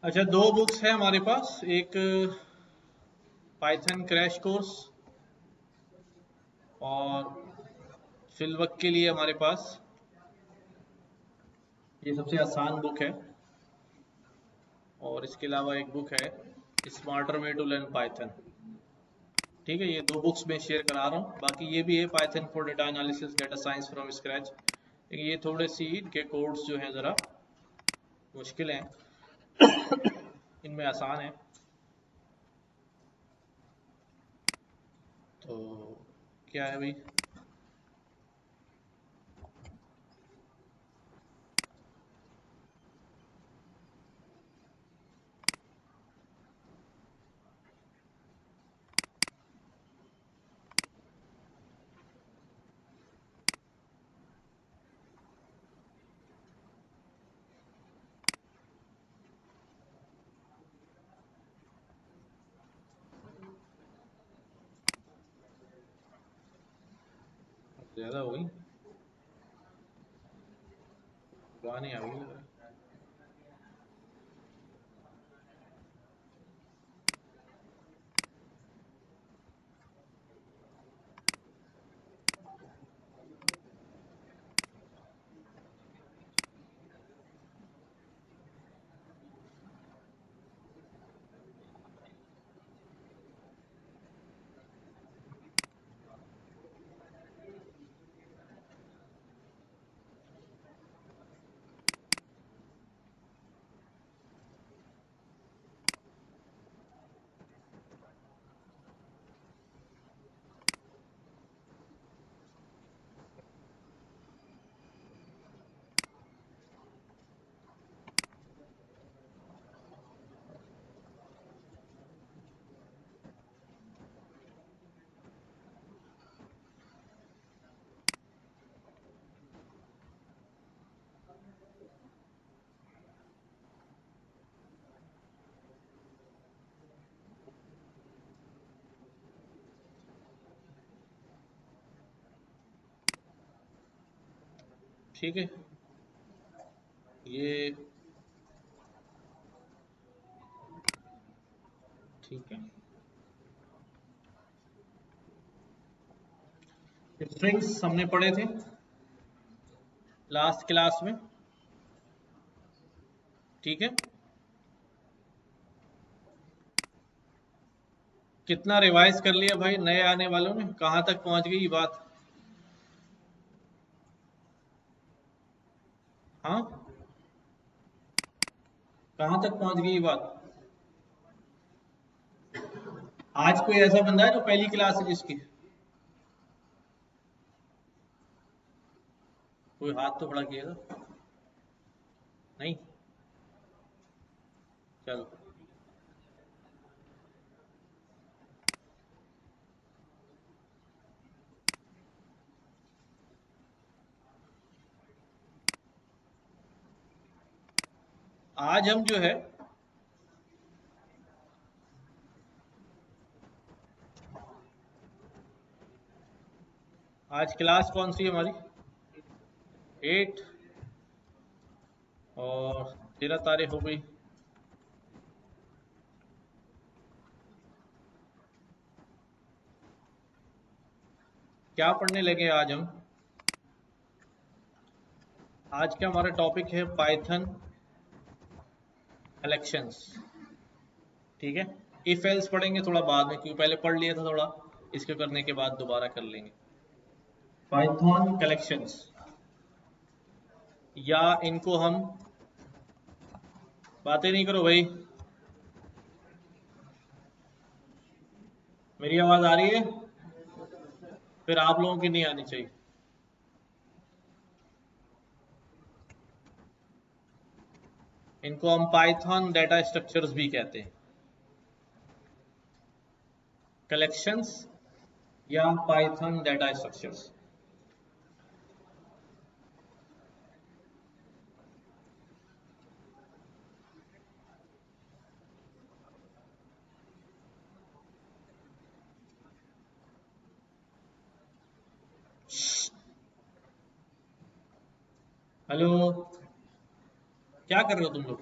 अच्छा, दो बुक्स है हमारे पास। एक पाइथन क्रैश कोर्स और फिलवक के लिए हमारे पास ये सबसे आसान बुक है। और इसके अलावा एक बुक है smarter way to learn Python. ठीक है, ये दो बुक्स मैं शेयर करा रहा हूँ। बाकी ये भी है Python for data analysis, data science from scratch. लेकिन ये थोड़े सी इनके कोड्स जो हैं ज़रा मुश्किल हैं, इनमें आसान है। तो क्या है भाई, ज़्यादा हो गई, पुरानी आ गई लग रहा है। ठीक है, ये ठीक है। स्ट्रिंग्स हमने पढ़े थे लास्ट क्लास में। ठीक है, कितना रिवाइज कर लिया भाई नए आने वालों ने? कहाँ तक पहुंच गई बात? हाँ, कहाँ तक पहुंच गई बात? आज कोई ऐसा बंदा है जो पहली क्लास है जिसकी? कोई हाथ तो खड़ा किएगा। नहीं? चलो, आज हम जो है आज क्लास कौन सी है हमारी? 8। और 13 तारीख हो गई। क्या पढ़ने लगे आज हम? आज का हमारा टॉपिक है पाइथन कलेक्शंस। ठीक है, इफ एल्स पढ़ेंगे थोड़ा बाद में, क्योंकि पहले पढ़ लिया था थोड़ा, इसके करने के बाद दोबारा कर लेंगे। पाइथन कलेक्शंस, या इनको हम, बातें नहीं करो भाई, मेरी आवाज आ रही है? फिर आप लोगों की नहीं आनी चाहिए। इनको हम पाइथन डेटा स्ट्रक्चर्स भी कहते हैं, कलेक्शंस या पाइथन डेटा स्ट्रक्चर्स। हेलो, क्या कर रहे हो तुम लोग?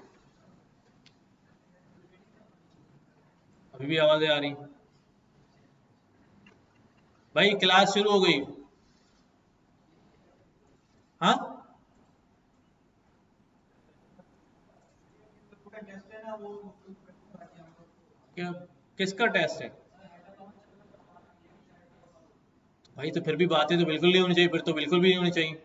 अभी भी आवाजें आ रही? भाई क्लास शुरू हो गई। हाँ, क्या? किसका टेस्ट है? भाई तो फिर भी बातें तो बिल्कुल नहीं होनी चाहिए, फिर तो बिल्कुल भी नहीं होनी चाहिए।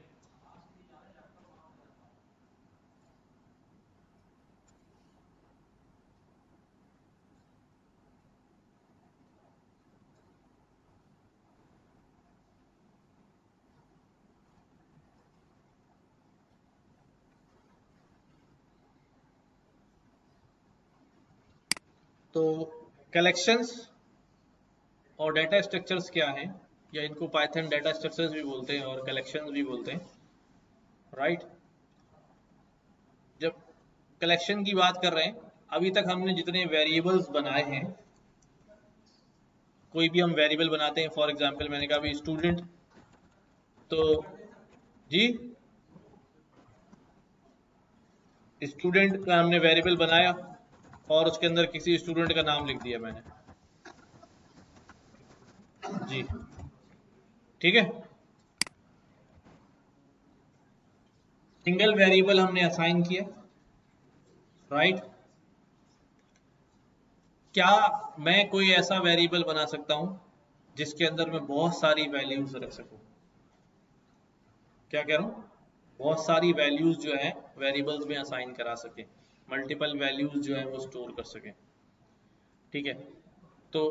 तो कलेक्शंस और डेटा स्ट्रक्चर्स क्या हैं, या इनको पाइथन डेटा स्ट्रक्चर्स भी बोलते हैं और कलेक्शंस भी बोलते हैं, राइट? जब कलेक्शन की बात कर रहे हैं, अभी तक हमने जितने वेरिएबल्स बनाए हैं, कोई भी हम वेरिएबल बनाते हैं, फॉर एग्जांपल मैंने कहा अभी स्टूडेंट, तो जी स्टूडेंट का हमने वेरिएबल बनाया और उसके अंदर किसी स्टूडेंट का नाम लिख दिया मैंने, जी ठीक है। सिंगल वेरिएबल हमने असाइन किया, राइट? क्या मैं कोई ऐसा वेरिएबल बना सकता हूं जिसके अंदर मैं बहुत सारी वैल्यूज रख सकूं? क्या कह रहा हूं? बहुत सारी वैल्यूज जो है वेरिएबल्स में असाइन करा सके, मल्टीपल वैल्यूज जो है वो स्टोर कर सके, ठीक है। तो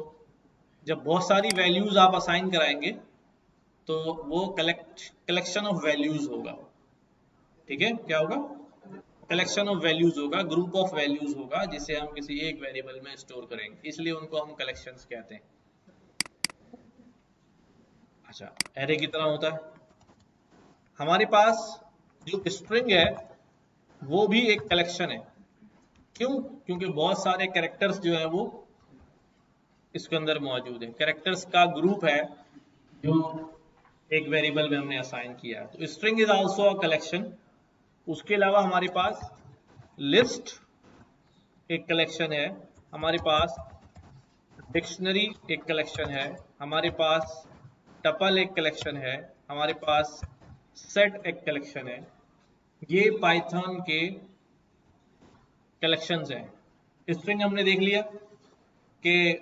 जब बहुत सारी वैल्यूज आप असाइन कराएंगे तो वो कलेक्शन ऑफ वैल्यूज होगा, ठीक है। क्या होगा? कलेक्शन ऑफ वैल्यूज होगा, ग्रुप ऑफ वैल्यूज होगा, जिसे हम किसी एक वेरिएबल में स्टोर करेंगे, इसलिए उनको हम कलेक्शंस कहते हैं। अच्छा, एरे की तरह होता है हमारे पास जो स्ट्रिंग है, वो भी एक कलेक्शन है। क्यों? क्योंकि बहुत सारे कैरेक्टर्स जो है वो इसके अंदर मौजूद है, कैरेक्टर्स का ग्रुप है जो एक वेरिएबल में हमने असाइन किया है। तो string is also a collection. उसके अलावा हमारे पास लिस्ट एक कलेक्शन है, हमारे पास डिक्शनरी एक कलेक्शन है, हमारे पास टपल एक कलेक्शन है, हमारे पास सेट एक कलेक्शन है। ये पाइथन के कलेक्शंस हैं। स्ट्रिंग हमने देख लिया कि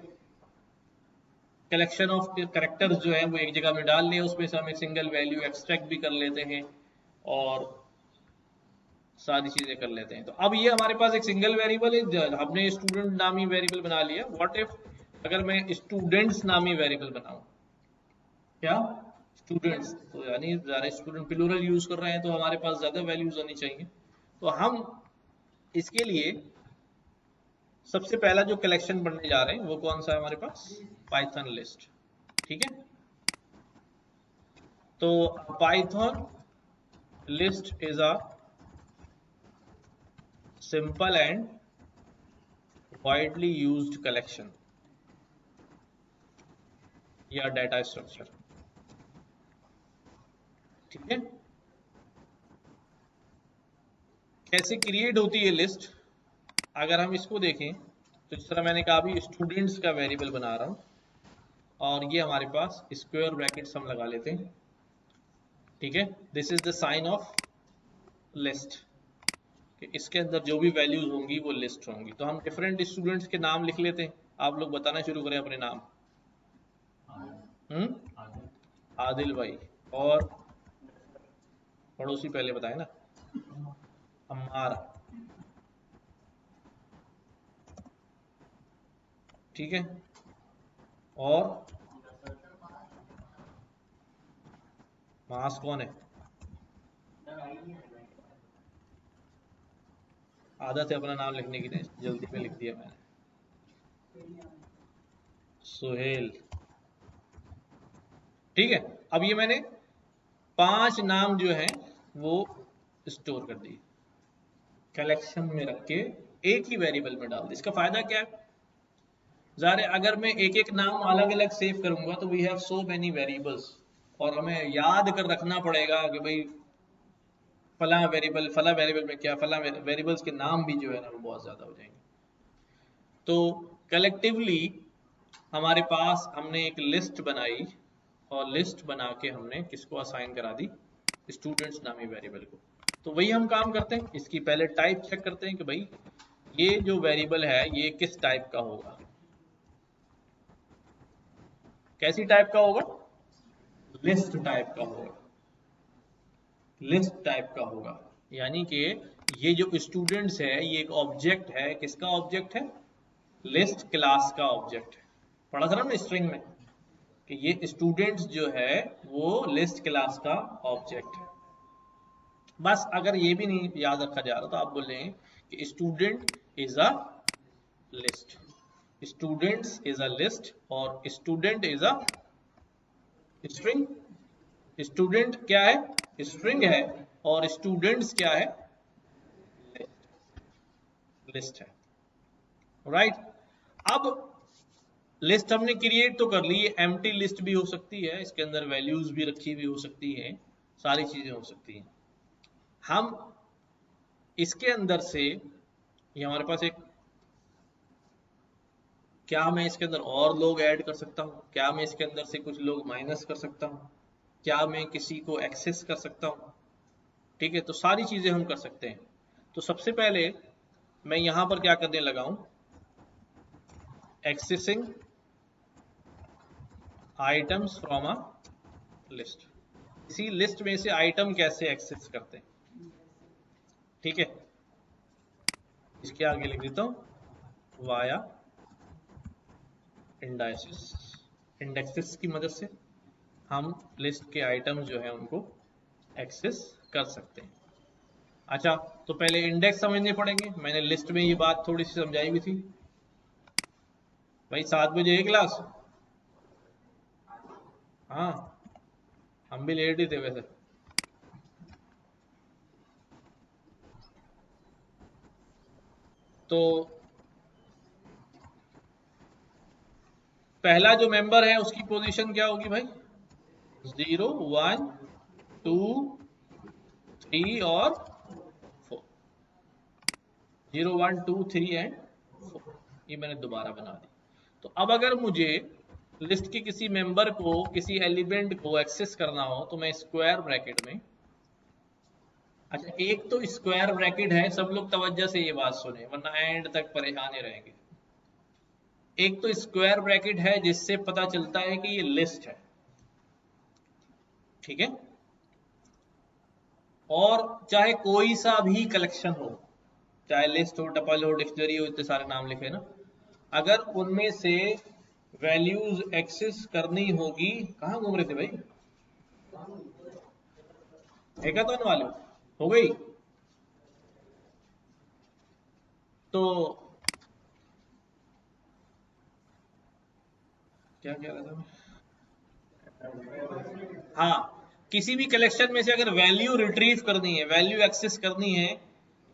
कलेक्शन ऑफ कैरेक्टर्स जो है वो एक जगह में डाल लिया, उसमें से हम एक सिंगल वैल्यू एक्सट्रैक्ट भी कर लेते हैं और सारी चीजें कर लेते हैं। तो अब ये हमारे पास एक सिंगल वेरिएबल है, हमने स्टूडेंट नामी वेरिएबल बना लिया। व्हाट इफ अगर मैं स्टूडेंट्स नामी वेरिएबल बनाऊं? क्या? स्टूडेंट्स, तो यानी ज़्यादा स्टूडेंट प्लूरल यूज कर रहे हैं तो हमारे पास ज्यादा वैल्यूज होनी चाहिए। तो हम इसके लिए सबसे पहला जो कलेक्शन बनने जा रहे हैं वो कौन सा है हमारे पास? पाइथन लिस्ट, ठीक है। तो Python list is a simple and widely used collection या डेटा स्ट्रक्चर, ठीक है। कैसे क्रिएट होती है लिस्ट? अगर हम इसको देखें तो जिस तरह मैंने कहा अभी स्टूडेंट्स का वेरिएबल बना रहा हूं और ये हमारे पास स्क्वायर ब्रैकेट्स हम लगा लेते हैं, ठीक है। This is the sign of list, कि इसके अंदर जो भी वैल्यूज होंगी वो लिस्ट होंगी। तो हम डिफरेंट स्टूडेंट्स के नाम लिख लेते हैं। आप लोग बताना शुरू करें अपने नाम। आदिल भाई, और पड़ोसी पहले बताए ना, अम्मार, ठीक है। और मास कौन है? आदत है अपना नाम लिखने की, नहीं जल्दी में लिख दिया मैंने। सुहेल, ठीक है। अब ये मैंने 5 नाम जो है वो स्टोर कर दिए, कलेक्शन में रख के एक ही वेरिएबल में डाल दिया। इसका फायदा क्या है? ज़ाहिर है अगर मैं एक एक नाम अलग अलग सेव करूंगा तो we have so many variables, और हमें याद कर रखना पड़ेगा कि भाई फला वेरिएबल में क्या, फला वेरिएबल्स के नाम भी जो है ना वो बहुत ज्यादा हो जाएंगे। तो कलेक्टिवली हमारे पास हमने एक लिस्ट बनाई और लिस्ट बना के हमने किसको असाइन करा दी, स्टूडेंट्स नामी वेरिएबल को। तो वही हम काम करते हैं, इसकी पहले टाइप चेक करते हैं कि भाई ये जो वेरिएबल है ये किस टाइप का होगा, कैसी टाइप का होगा, लिस्ट टाइप का होगा, लिस्ट टाइप का होगा। यानी कि ये जो स्टूडेंट्स है ये एक ऑब्जेक्ट है, किसका ऑब्जेक्ट है, लिस्ट क्लास का ऑब्जेक्ट है। पढ़ा था ना हमने स्ट्रिंग में कि ये स्टूडेंट्स जो है वो लिस्ट क्लास का ऑब्जेक्ट है। बस अगर ये भी नहीं याद रखा जा रहा तो आप बोलें कि student is a list, students is a list और student is a string. Student क्या है, स्ट्रिंग है, और स्टूडेंट्स क्या है, लिस्ट है। राइट अब लिस्ट हमने क्रिएट तो कर ली, ये एम्प्टी लिस्ट भी हो सकती है, इसके अंदर वैल्यूज भी रखी हुई हो सकती है, सारी चीजें हो सकती हैं। हम इसके अंदर से ये हमारे पास एक, क्या मैं इसके अंदर और लोग ऐड कर सकता हूं, क्या मैं इसके अंदर से कुछ लोग माइनस कर सकता हूं, क्या मैं किसी को एक्सेस कर सकता हूं, ठीक है, तो सारी चीजें हम कर सकते हैं। तो सबसे पहले मैं यहां पर क्या करने लगा हूं, accessing items from a list. इसी लिस्ट में से आइटम कैसे एक्सेस करते हैं, ठीक है, इसके आगे लिख देता हूं वाया इंडाइसेस, इंडेक्सेस की मदद से हम लिस्ट के आइटम्स जो है उनको एक्सेस कर सकते हैं। अच्छा तो पहले इंडेक्स समझने पड़ेंगे, मैंने लिस्ट में ये बात थोड़ी सी समझाई हुई थी भाई, 7 बजे है क्लास, हाँ हम भी लेट ही थे वैसे। तो पहला जो मेंबर है उसकी पोजीशन क्या होगी भाई, 0 1 2 3 और 4, 0 1 2 3 एंड 4, ये मैंने दोबारा बना दी। तो अब अगर मुझे लिस्ट के किसी मेंबर को, किसी एलिमेंट को एक्सेस करना हो तो मैं स्क्वायर ब्रैकेट में, अच्छा एक तो स्क्वायर ब्रैकेट है, सब लोग तवज्जो से ये बात सुने वरना एंड तक परेशान ही रहेंगे। एक तो स्क्वायर ब्रैकेट है जिससे पता चलता है कि ये लिस्ट है, ठीक है, और चाहे कोई सा भी कलेक्शन हो, चाहे लिस्ट हो, टपल हो, डिक्शनरी हो, इतने सारे नाम लिखे ना, अगर उनमें से वैल्यूज एक्सेस करनी होगी, कहां घूम रहे थे भाई, हैकाथॉन वाले हो गई, तो क्या कह रहा था, हाँ किसी भी कलेक्शन में से अगर वैल्यू रिट्रीव करनी है, वैल्यू एक्सेस करनी है,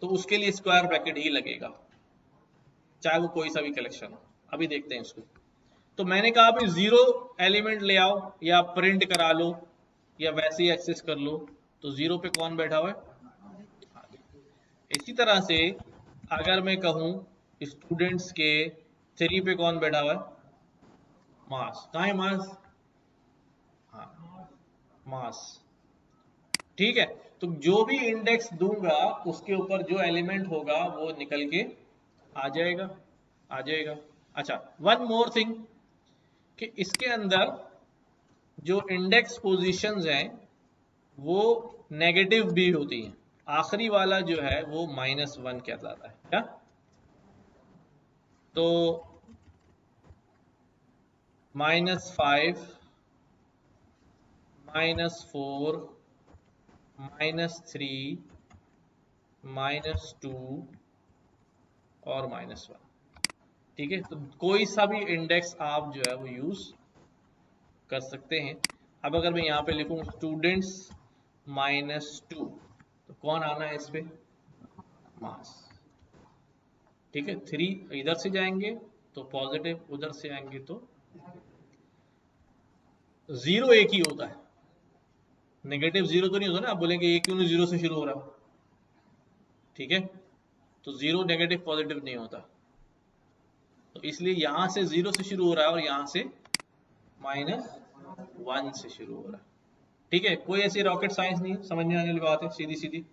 तो उसके लिए स्क्वायर ब्रैकेट ही लगेगा, चाहे वो कोई सा भी कलेक्शन हो। अभी देखते हैं इसको। तो मैंने कहा अभी 0 एलिमेंट ले आओ या प्रिंट करा लो या वैसे ही एक्सेस कर लो, तो 0 पे कौन बैठा हुआ है, इसी तरह से अगर मैं कहूं स्टूडेंट्स के 3 पे कौन बैठा हुआ है, मास, कहाँ है मास, हाँ मास, ठीक है। तो जो भी इंडेक्स दूंगा उसके ऊपर जो एलिमेंट होगा वो निकल के आ जाएगा, आ जाएगा। अच्छा वन मोर थिंग कि इसके अंदर जो इंडेक्स पोजीशंस हैं वो नेगेटिव भी होती हैं, आखिरी वाला जो है वो -1 कहलाता है, क्या, तो -5 -4 -3 -2 और -1, ठीक है। तो कोई सा भी इंडेक्स आप जो है वो यूज कर सकते हैं। अब अगर मैं यहाँ पे लिखूं स्टूडेंट्स -2 तो कौन आना है इस पे, मास, ठीक है। 3 इधर से जाएंगे तो पॉजिटिव, उधर से आएंगे तो 0 एक ही होता है, नेगेटिव 0 तो नहीं होता ना, आप बोलेंगे ये क्यों नहीं 0 से शुरू हो रहा, ठीक है, तो 0 नेगेटिव पॉजिटिव नहीं होता, तो इसलिए यहां से 0 से शुरू हो रहा है और यहां से -1 से शुरू हो रहा है। ठीक है, कोई ऐसी रॉकेट साइंस नहीं, समझ में आने वाली बात है, सीधी सीधी।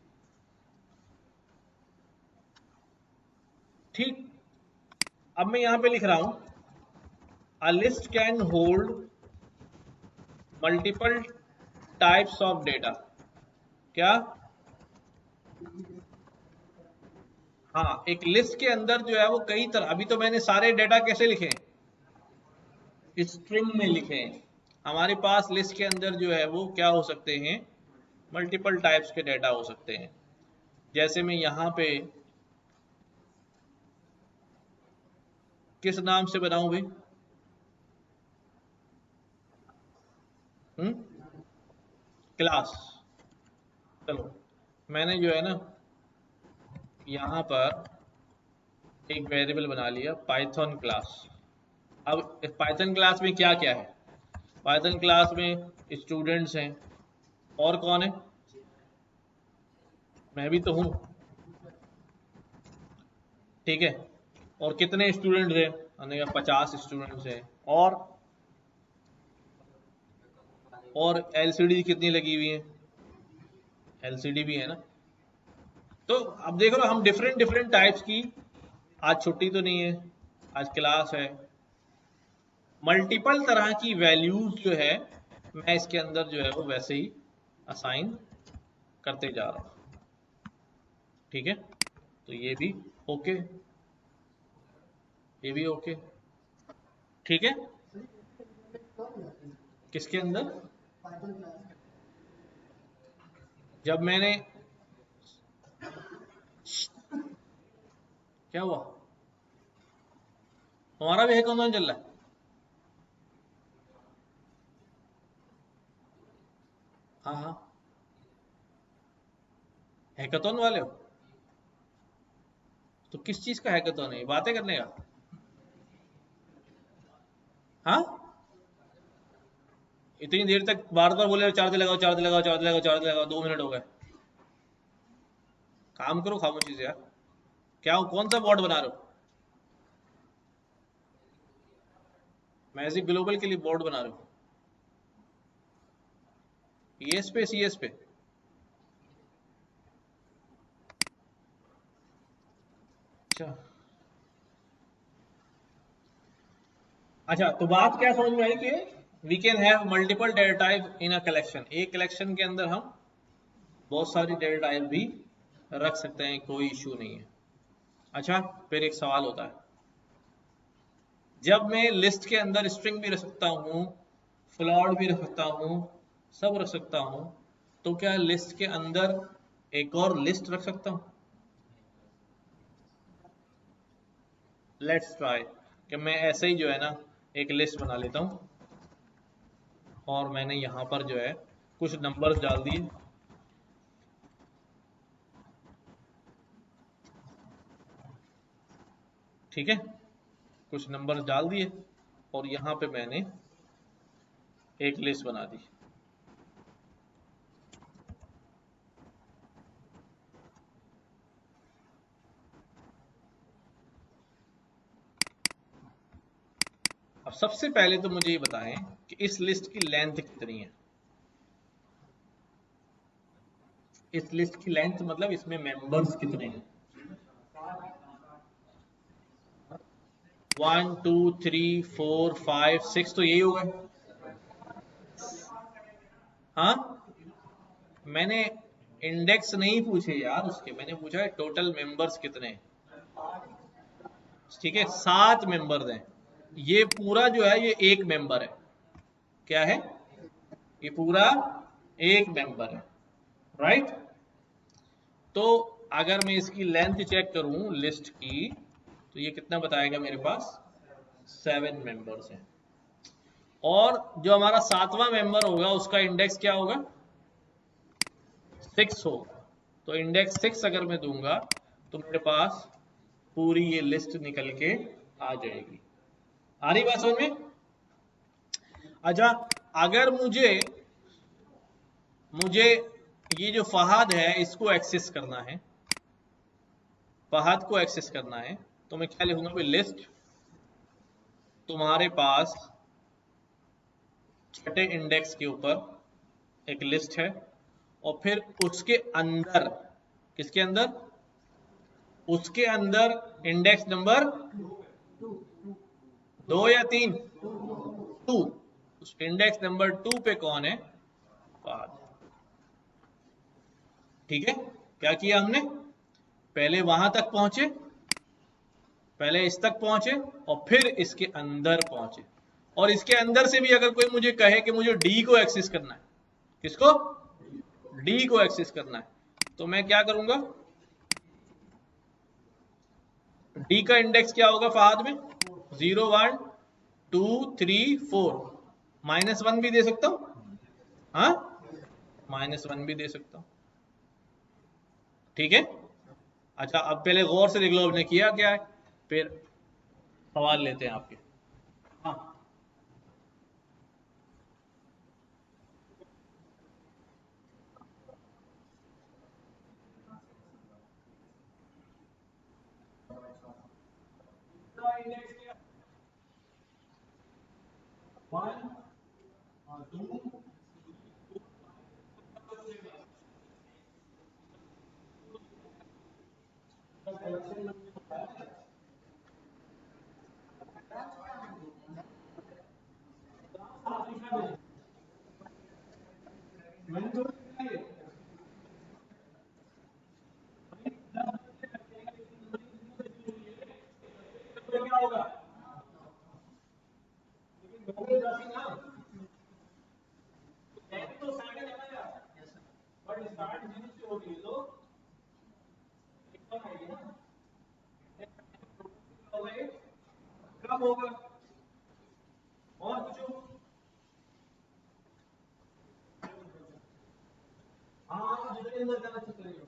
ठीक, अब मैं यहां पे लिख रहा हूं a list can hold multiple types of data. क्या? हाँ, एक लिस्ट के अंदर जो है वो कई तरह, अभी तो मैंने सारे डेटा कैसे लिखे, स्ट्रिंग में लिखे हैं। हमारे पास लिस्ट के अंदर जो है वो क्या हो सकते हैं, मल्टीपल टाइप्स के डेटा हो सकते हैं। जैसे मैं यहां पे किस नाम से बनाऊं भाई? क्लास। चलो, मैंने जो है ना यहां पर एक वेरिएबल बना लिया पाइथन क्लास। अब इस पाइथन क्लास में क्या क्या है? पाइथन क्लास में स्टूडेंट्स हैं, और कौन है? मैं भी तो हूं। ठीक है, और कितने स्टूडेंट्स हैं? हमने कहा 50 स्टूडेंट्स हैं। और एलसीडी कितनी लगी हुई है? एलसीडी भी है ना। तो अब देख लो, हम डिफरेंट डिफरेंट टाइप्स की, आज छुट्टी तो नहीं है, आज क्लास है, मल्टीपल तरह की वैल्यूज जो है मैं इसके अंदर जो है वो वैसे ही असाइन करते जा रहा हूं। ठीक है, तो ये भी ओके, ये भी ओके। ठीक है, किसके अंदर? जब मैंने, क्या हुआ? हमारा भी हैकाथॉन चल रहा है? हाँ हाँ, हैकाथॉन वाले हो? तो किस चीज का हैकाथॉन है? बातें करने का? हाँ, इतनी देर तक बार बार बोले चार्ज लगाओ चार्ज लगाओ चार्ज लगाओ चार्ज लगाओ, 2 मिनट हो गए। काम करो खामोशी से यार। क्या हो, कौन सा बॉट बना रहे हो? मैजिक ग्लोबल के लिए बोर्ड बना रहे हो? ईएस पे, सीएस पे? अच्छा अच्छा, तो बात क्या समझ में आई कि we can have multiple data type in a collection. एक कलेक्शन के अंदर हम बहुत सारी डेटा टाइप भी रख सकते हैं, कोई इशू नहीं है। अच्छा, फिर एक सवाल होता है, जब मैं लिस्ट के अंदर स्ट्रिंग भी रख सकता हूँ, फ्लोट भी रख सकता हूँ, सब रख सकता हूँ, तो क्या लिस्ट के अंदर एक और लिस्ट रख सकता हूँ? लेट्स ट्राई कि मैं ऐसे ही जो है ना एक लिस्ट बना लेता हूँ, और मैंने यहाँ पर जो है कुछ नंबर्स डाल दिए। ठीक है, कुछ नंबर्स डाल दिए, और यहाँ पे मैंने एक लिस्ट बना दी। अब सबसे पहले तो मुझे ये बताएं कि इस लिस्ट की लेंथ कितनी है। इस लिस्ट की लेंथ मतलब इसमें मेंबर्स कितने हैं? 1 2 3 4 5 6, तो यही हो गए। हाँ, मैंने इंडेक्स नहीं पूछे यार उसके, मैंने पूछा है टोटल मेंबर्स कितने हैं। ठीक है, 7 मेंबर्स हैं। ये पूरा जो है ये एक मेंबर है। क्या है? ये पूरा एक मेंबर है, राइट? तो अगर मैं इसकी लेंथ चेक करूं लिस्ट की, तो ये कितना बताएगा मेरे पास? 7 मेंबर्स हैं। और जो हमारा 7वां मेंबर होगा उसका इंडेक्स क्या होगा? 6 होगा। तो इंडेक्स 6 अगर मैं दूंगा तो मेरे पास पूरी ये लिस्ट निकल के आ जाएगी। आ रही बात समझ में? अच्छा, अगर मुझे मुझे ये जो फहद है इसको एक्सेस करना है, फहद को एक्सेस करना है, तो मैं क्या लिखूंगा भाई? लिस्ट तुम्हारे पास छठे इंडेक्स के ऊपर एक लिस्ट है और फिर उसके अंदर, किसके अंदर, उसके अंदर इंडेक्स नंबर 2 या 3, 2, उस इंडेक्स नंबर 2 पे कौन है, फहद। ठीक है, क्या किया हमने, पहले वहां तक पहुंचे, पहले इस तक पहुंचे और फिर इसके अंदर पहुंचे, और इसके अंदर से भी अगर कोई मुझे कहे कि मुझे डी को एक्सेस करना है, किसको, डी को एक्सेस करना है, तो मैं क्या करूंगा, डी का इंडेक्स क्या होगा फहद में, 0 1 2 3 4, -1 भी दे सकता हूं, हाँ, -1 भी दे सकता हूं। ठीक है, अच्छा अब पहले गौर से देख लो आपने किया क्या है, फिर सवाल लेते हैं आपके। हाँ, कब होगा, और पूछो, हाँ जितने अंदर जाना चाहिए।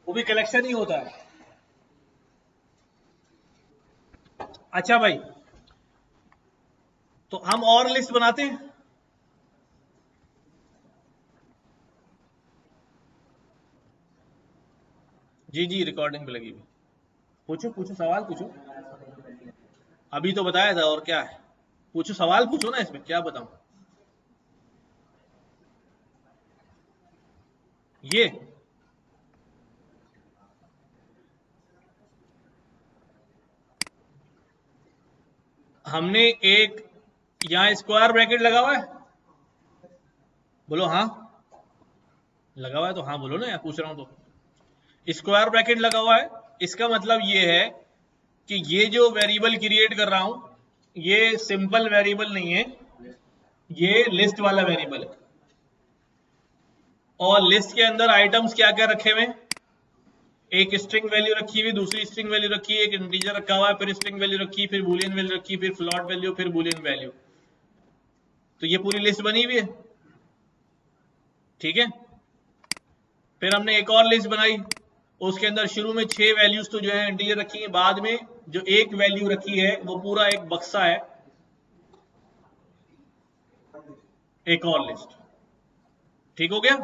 वो भी कलेक्शन ही होता है। अच्छा भाई, तो हम और लिस्ट बनाते हैं। जी जी, रिकॉर्डिंग पे लगी हुई। पूछो पूछो, सवाल पूछो। अभी तो बताया था, और क्या है? पूछो, सवाल पूछो ना, इसमें क्या बताऊं। ये हमने एक यहाँ स्क्वायर ब्रैकेट लगा हुआ है, बोलो हाँ। लगा हुआ है तो हाँ बोलो ना, यार पूछ रहा हूं तो। स्क्वायर ब्रैकेट लगा हुआ है, इसका मतलब ये है कि ये जो वेरिएबल क्रिएट कर रहा हूं, ये सिंपल वेरिएबल नहीं है, ये लिस्ट वाला वेरिएबल है। और लिस्ट के अंदर आइटम्स क्या क्या रखे हुए हैं? एक स्ट्रिंग वैल्यू रखी हुई, दूसरी स्ट्रिंग वैल्यू रखी है, एक इंटीजर रखा हुआ है, फिर स्ट्रिंग वैल्यू रखी, फिर बूलियन वैल्यू रखी, फिर फ्लॉट वैल्यू, फिर बूलियन वैल्यू। तो ये पूरी लिस्ट बनी हुई है, ठीक है। फिर हमने एक और लिस्ट बनाई, उसके अंदर शुरू में 6 वैल्यूज तो जो है इंटीजर रखी है, बाद में जो एक वैल्यू रखी है वो पूरा एक बक्सा है, एक और लिस्ट। ठीक हो गया?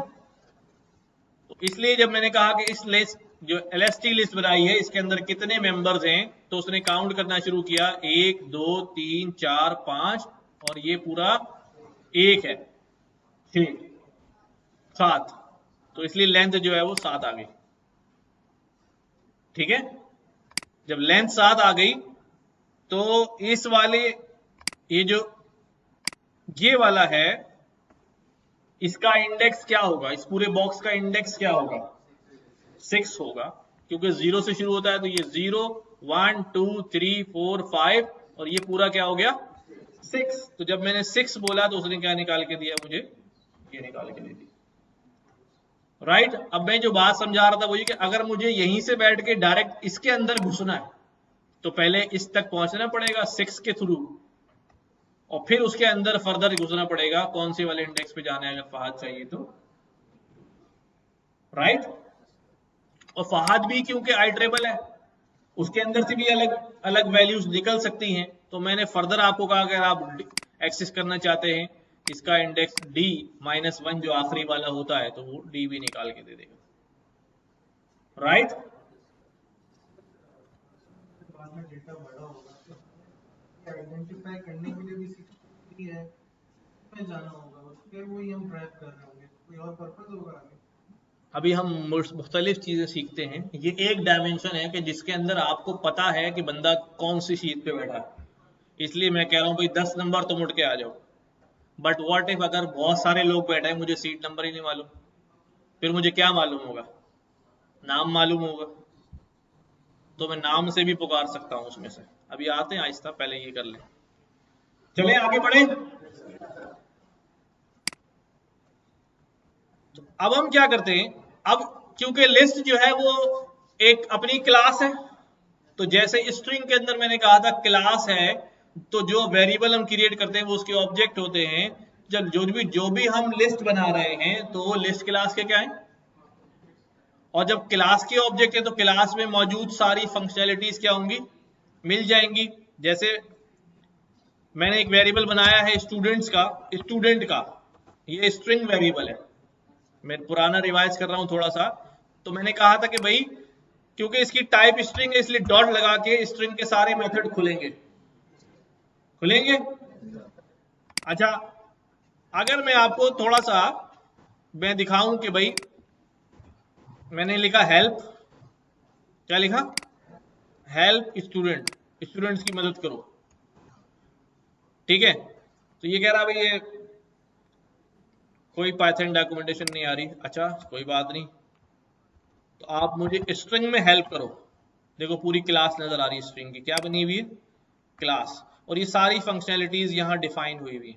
तो इसलिए जब मैंने कहा कि इस लिस्ट जो एलएसटी लिस्ट बनाई है, इसके अंदर कितने मेंबर्स हैं, तो उसने काउंट करना शुरू किया, 1 2 3 4 5, और ये पूरा एक है, 6 7। तो इसलिए लेंथ जो है वो 7 आ गई। ठीक है, जब लेंथ 7 आ गई तो इस वाले, ये जो ये वाला है, इसका इंडेक्स क्या होगा? इस पूरे बॉक्स का इंडेक्स क्या होगा? 6 होगा, क्योंकि 0 से शुरू होता है, तो ये 0 1 2 3 4 5, और ये पूरा क्या हो गया? 6। तो जब मैंने 6 बोला तो उसने क्या निकाल के दिया मुझे? ये निकाल के दे दी। राइट। अब मैं जो बात समझा रहा था वो ये कि अगर मुझे यहीं से बैठ के डायरेक्ट इसके अंदर घुसना है, तो पहले इस तक पहुंचना पड़ेगा 6 के थ्रू, और फिर उसके अंदर फर्दर घुसना पड़ेगा, कौन से वाले इंडेक्स पे जाना है अगर फहद चाहिए तो। राइट। और फहद भी क्योंकि आई ट्रेबल है, उसके अंदर से भी अलग अलग वैल्यूज निकल सकती हैं, तो मैंने फर्दर आपको कहा अगर आप एक्सेस करना चाहते हैं इसका इंडेक्स d -1 जो आखिरी वाला होता है, तो वो d भी निकाल के दे देगा। राइट। बाद में डेटा बड़ा होगा तो आइडेंटिफाई करने के लिए भी सिक्योरिटी है, में जाना होगा, फिर वही हम ट्रैक कर रहे होंगे, कोई और पर्पज होगा आगे। अभी हम मुख्तलिफ चीजें सीखते हैं, ये एक डायमेंशन है कि जिसके अंदर आपको पता है कि बंदा कौन सी शीट पे बैठा है, इसलिए मैं कह रहा हूँ भाई 10 नंबर तुम उठ के आ जाओ। बट व्हाट इफ अगर बहुत सारे लोग बैठे हैं, मुझे सीट नंबर ही नहीं मालूम, फिर मुझे क्या मालूम होगा? नाम मालूम होगा, तो मैं नाम से भी पुकार सकता हूँ उसमें से। अभी आते हैं आहिस्ता, पहले ये कर लें। चले आगे बढ़े। तो अब हम क्या करते हैं, अब क्योंकि लिस्ट जो है वो एक अपनी क्लास है, तो जैसे स्ट्रिंग के अंदर मैंने कहा था क्लास है, तो जो वेरिएबल हम क्रिएट करते हैं वो उसके ऑब्जेक्ट होते हैं। जब जो भी हम लिस्ट बना रहे हैं तो वो लिस्ट क्लास के क्या है, और जब क्लास के ऑब्जेक्ट है तो क्लास में मौजूद सारी फंक्शनैलिटीज क्या होंगी? मिल जाएंगी। जैसे मैंने एक वेरिएबल बनाया है स्टूडेंट्स का, स्टूडेंट का, ये स्ट्रिंग वेरिएबल है, मैं पुराना रिवाइज कर रहा हूं थोड़ा सा। तो मैंने कहा था कि भाई क्योंकि इसकी टाइप स्ट्रिंग है, इसलिए डॉट लगा के स्ट्रिंग के सारे मेथड खुलेंगे, खुलेंगे। अच्छा, अगर मैं आपको थोड़ा सा मैं दिखाऊं कि भाई मैंने लिखा हेल्प, क्या लिखा? हेल्प स्टूडेंट, स्टूडेंट्स की मदद करो। ठीक है, तो ये कह रहा भाई ये कोई पाइथन डॉक्यूमेंटेशन नहीं आ रही। अच्छा कोई बात नहीं, तो आप मुझे स्ट्रिंग में हेल्प करो। देखो पूरी क्लास नजर आ रही है स्ट्रिंग की, क्या बनी हुई है, क्लास, और ये सारी फंक्शनैलिटीज यहां डिफाइन हुई हुई,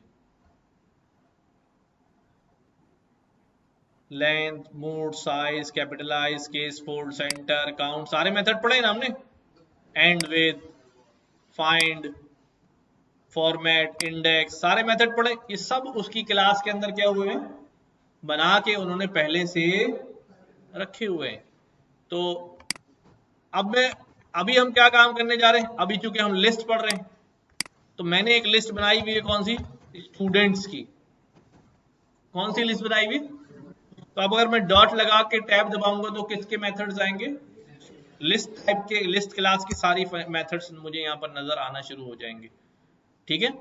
length, mood, size, capitalize, case fold, center, count, सारे मेथड पढ़े ना हमने, end with, find, format, index, सारे मेथड पढ़े। ये सब उसकी क्लास के अंदर क्या हुए हैं, बना के उन्होंने पहले से रखे हुए हैं। तो अभी हम क्या काम करने जा रहे हैं, अभी चूंकि हम लिस्ट पढ़ रहे हैं, तो मैंने एक लिस्ट बनाई हुई है, कौन सी, स्टूडेंट्स की। कौन सी लिस्ट बनाई हुई, तो अब अगर मैं डॉट लगा के टैब दबाऊंगा तो किसके मेथड्स आएंगे, लिस्ट टाइप के, लिस्ट क्लास की सारी मेथड्स मुझे यहाँ पर नजर आना शुरू हो जाएंगे। ठीक है,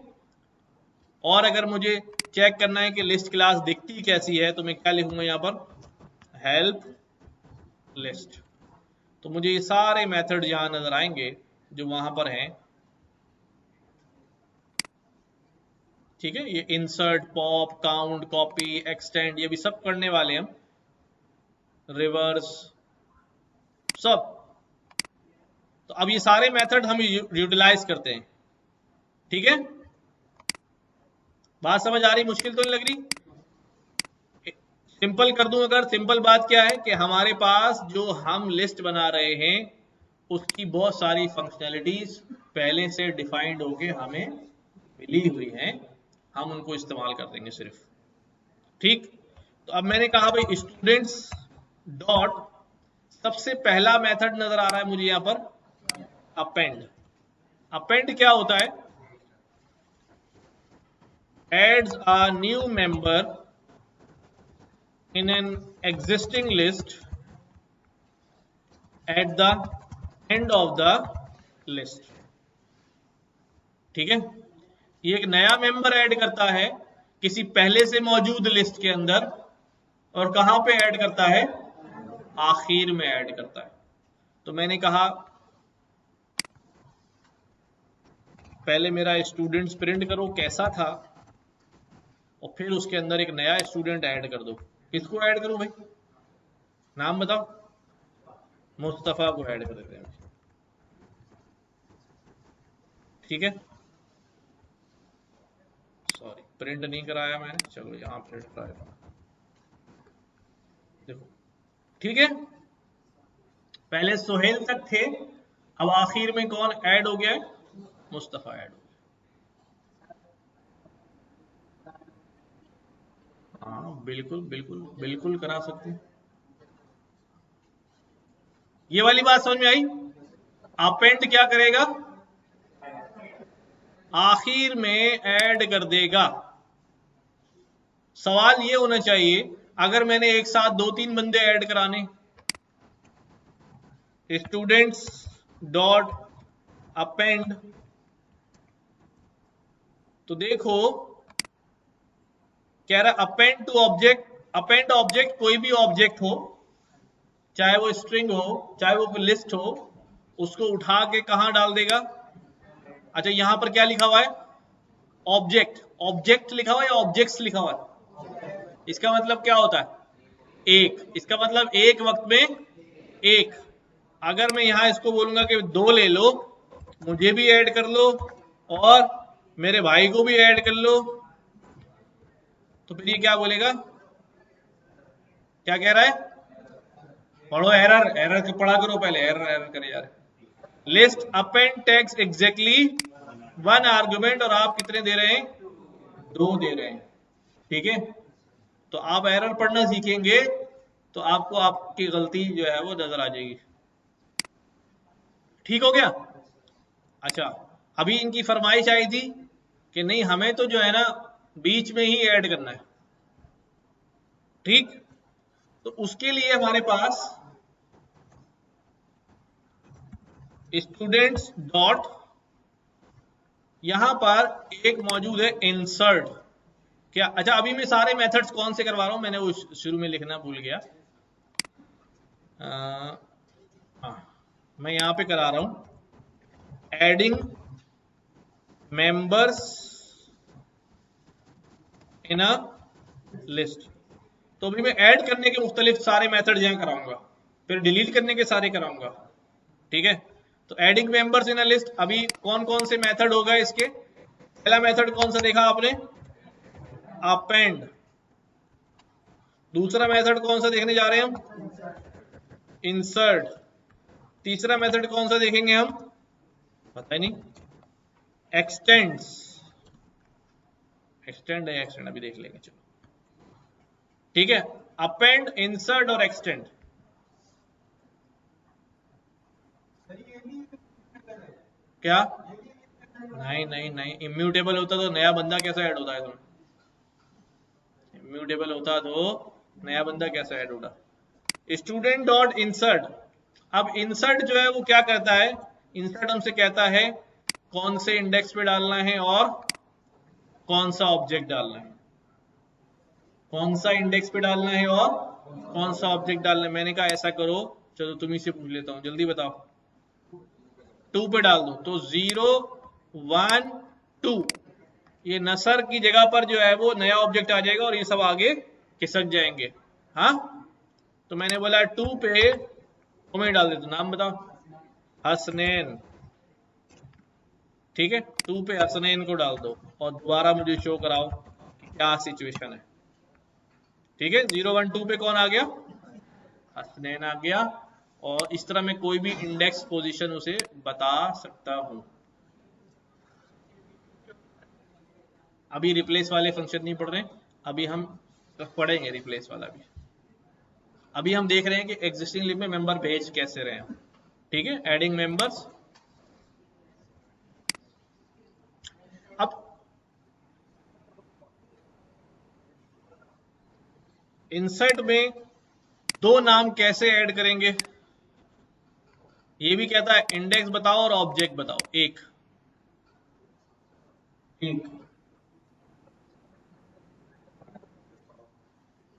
और अगर मुझे चेक करना है कि लिस्ट क्लास दिखती कैसी है, तो मैं क्या लिखूंगा यहाँ पर, हेल्प लिस्ट। तो मुझे ये सारे मेथड यहां नजर आएंगे जो वहां पर हैं। ठीक है, ये insert, pop, count, copy, extend, ये भी सब करने वाले हम, रिवर्स, सब। तो अब ये सारे मेथड हम यूटिलाइज करते हैं। ठीक है, बात समझ आ रही, मुश्किल तो नहीं लग रही। सिंपल कर दूं, अगर सिंपल बात क्या है कि हमारे पास जो हम लिस्ट बना रहे हैं उसकी बहुत सारी फंक्शनैलिटीज पहले से डिफाइंड होके हमें मिली हुई हैं, हम उनको इस्तेमाल कर देंगे सिर्फ। ठीक, तो अब मैंने कहा भाई स्टूडेंट्स डॉट, सबसे पहला मेथड नजर आ रहा है मुझे यहां पर, अपेंड। अपेंड क्या होता है, adds a new member in an existing list at the end of the list। ठीक है, ये एक नया मेंबर ऐड करता है किसी पहले से मौजूद लिस्ट के अंदर, और कहां पे ऐड करता है, आखिर में ऐड करता है। तो मैंने कहा पहले मेरा स्टूडेंट्स प्रिंट करो कैसा था, और फिर उसके अंदर एक नया स्टूडेंट ऐड कर दो। किसको ऐड करूं भाई, नाम बताओ, मुस्तफा को ऐड कर देते हैं। ठीक है, सॉरी प्रिंट नहीं कराया मैंने, चलो यहां प्रिंट कराया, देखो। ठीक है, पहले सोहेल तक थे, अब आखिर में कौन ऐड हो गया है, मुस्तफा ऐड हो गया। हाँ बिल्कुल बिल्कुल बिल्कुल करा सकते हैं। ये वाली बात समझ में आई, अपेंड क्या करेगा, आखिर में ऐड कर देगा। सवाल ये होना चाहिए, अगर मैंने एक साथ 2-3 बंदे ऐड कराने, स्टूडेंट्स डॉट अपेंड, तो देखो कह रहा append to object. Append object कोई भी ऑब्जेक्ट हो, चाहे वो स्ट्रिंग हो चाहे वो लिस्ट हो, उसको उठा के कहां डाल देगा। अच्छा यहां पर क्या लिखा हुआ है, ऑब्जेक्ट, ऑब्जेक्ट लिखा हुआ है या ऑब्जेक्ट्स लिखा हुआ है, इसका मतलब क्या होता है, एक, इसका मतलब एक वक्त में एक। अगर मैं यहां इसको बोलूंगा कि 2 ले लो, मुझे भी ऐड कर लो और मेरे भाई को भी ऐड कर लो, तो फिर ये क्या बोलेगा, क्या कह रहा है, पढ़ो, एरर, एरर को पढ़ा करो पहले, एरर एरर करे यार। List append text exactly 1 argument, और आप कितने दे रहे हैं, 2 दे रहे हैं। ठीक है, तो आप एरर पढ़ना सीखेंगे तो आपको आपकी गलती जो है वो नजर आ जाएगी। ठीक हो गया। अच्छा, अभी इनकी फरमाइश आई थी कि नहीं हमें तो जो है ना बीच में ही ऐड करना है। ठीक, तो उसके लिए हमारे पास स्टूडेंट्स डॉट, यहां पर एक मौजूद है इंसर्ट। क्या, अच्छा अभी मैं सारे मेथड्स कौन से करवा रहा हूं, मैंने वो शुरू में लिखना भूल गया। हाँ, मैं यहां पे करा रहा हूं adding members in a list. तो अभी मैं ऐड करने के मुख्तलिफ सारे मेथड यहां कराऊंगा। फिर डिलीट करने के सारे कराऊंगा। ठीक है, तो adding members in a list, अभी कौन कौन से मेथड होगा इसके? पहला मेथड कौन सा देखा आपने? अपेंड। दूसरा मेथड कौन सा देखने जा रहे हैं हम? इंसर्ट। तीसरा मेथड कौन सा देखेंगे हम? पता ही नहीं। एक्सटेंड्स। एक्सटेंड है एक्सटेंड, अभी देख लेंगे चलो। ठीक है, अपेंड, इंसर्ट और एक्सटेंड। क्या? नहीं नहीं नहीं, इम्यूटेबल होता तो नया बंदा कैसा ऐड होता है इसमें? इम्यूटेबल होता तो नया बंदा कैसा ऐड होता? Student dot insert. अब इंसर्ट जो है वो क्या करता है? इंसर्ट हमसे कहता है कौन से इंडेक्स पे डालना है और कौन सा ऑब्जेक्ट डालना है, कौन सा इंडेक्स पे डालना है और कौन सा ऑब्जेक्ट डालना है। मैंने कहा ऐसा करो, चलो तुम ही से पूछ लेता हूं, जल्दी बताओ। 2 पे डाल दो, तो 0 1 2, ये नसर की जगह पर जो है वो नया ऑब्जेक्ट आ जाएगा और ये सब आगे खिसक जाएंगे। हाँ, तो मैंने बोला 2 पे तुम्हें डाल दे, तो नाम बताओ। हसनैन। ठीक है, 2 पे हसनैन को डाल दो और दोबारा मुझे शो कराओ कि क्या सिचुएशन है। ठीक है, 0 1 2 पे कौन आ गया? हसनैन आ गया। और इस तरह मैं कोई भी इंडेक्स पोजीशन उसे बता सकता हूं। अभी रिप्लेस वाले फंक्शन नहीं पढ़ रहे, अभी हम पढ़ेंगे रिप्लेस वाला भी। अभी हम देख रहे हैं कि एग्जिस्टिंग लिस्ट में मेंबर भेज कैसे रहे हैं। ठीक है, एडिंग मेंबर्स। अब इंसर्ट में 2 नाम कैसे ऐड करेंगे? ये भी कहता है इंडेक्स बताओ और ऑब्जेक्ट बताओ। एक एक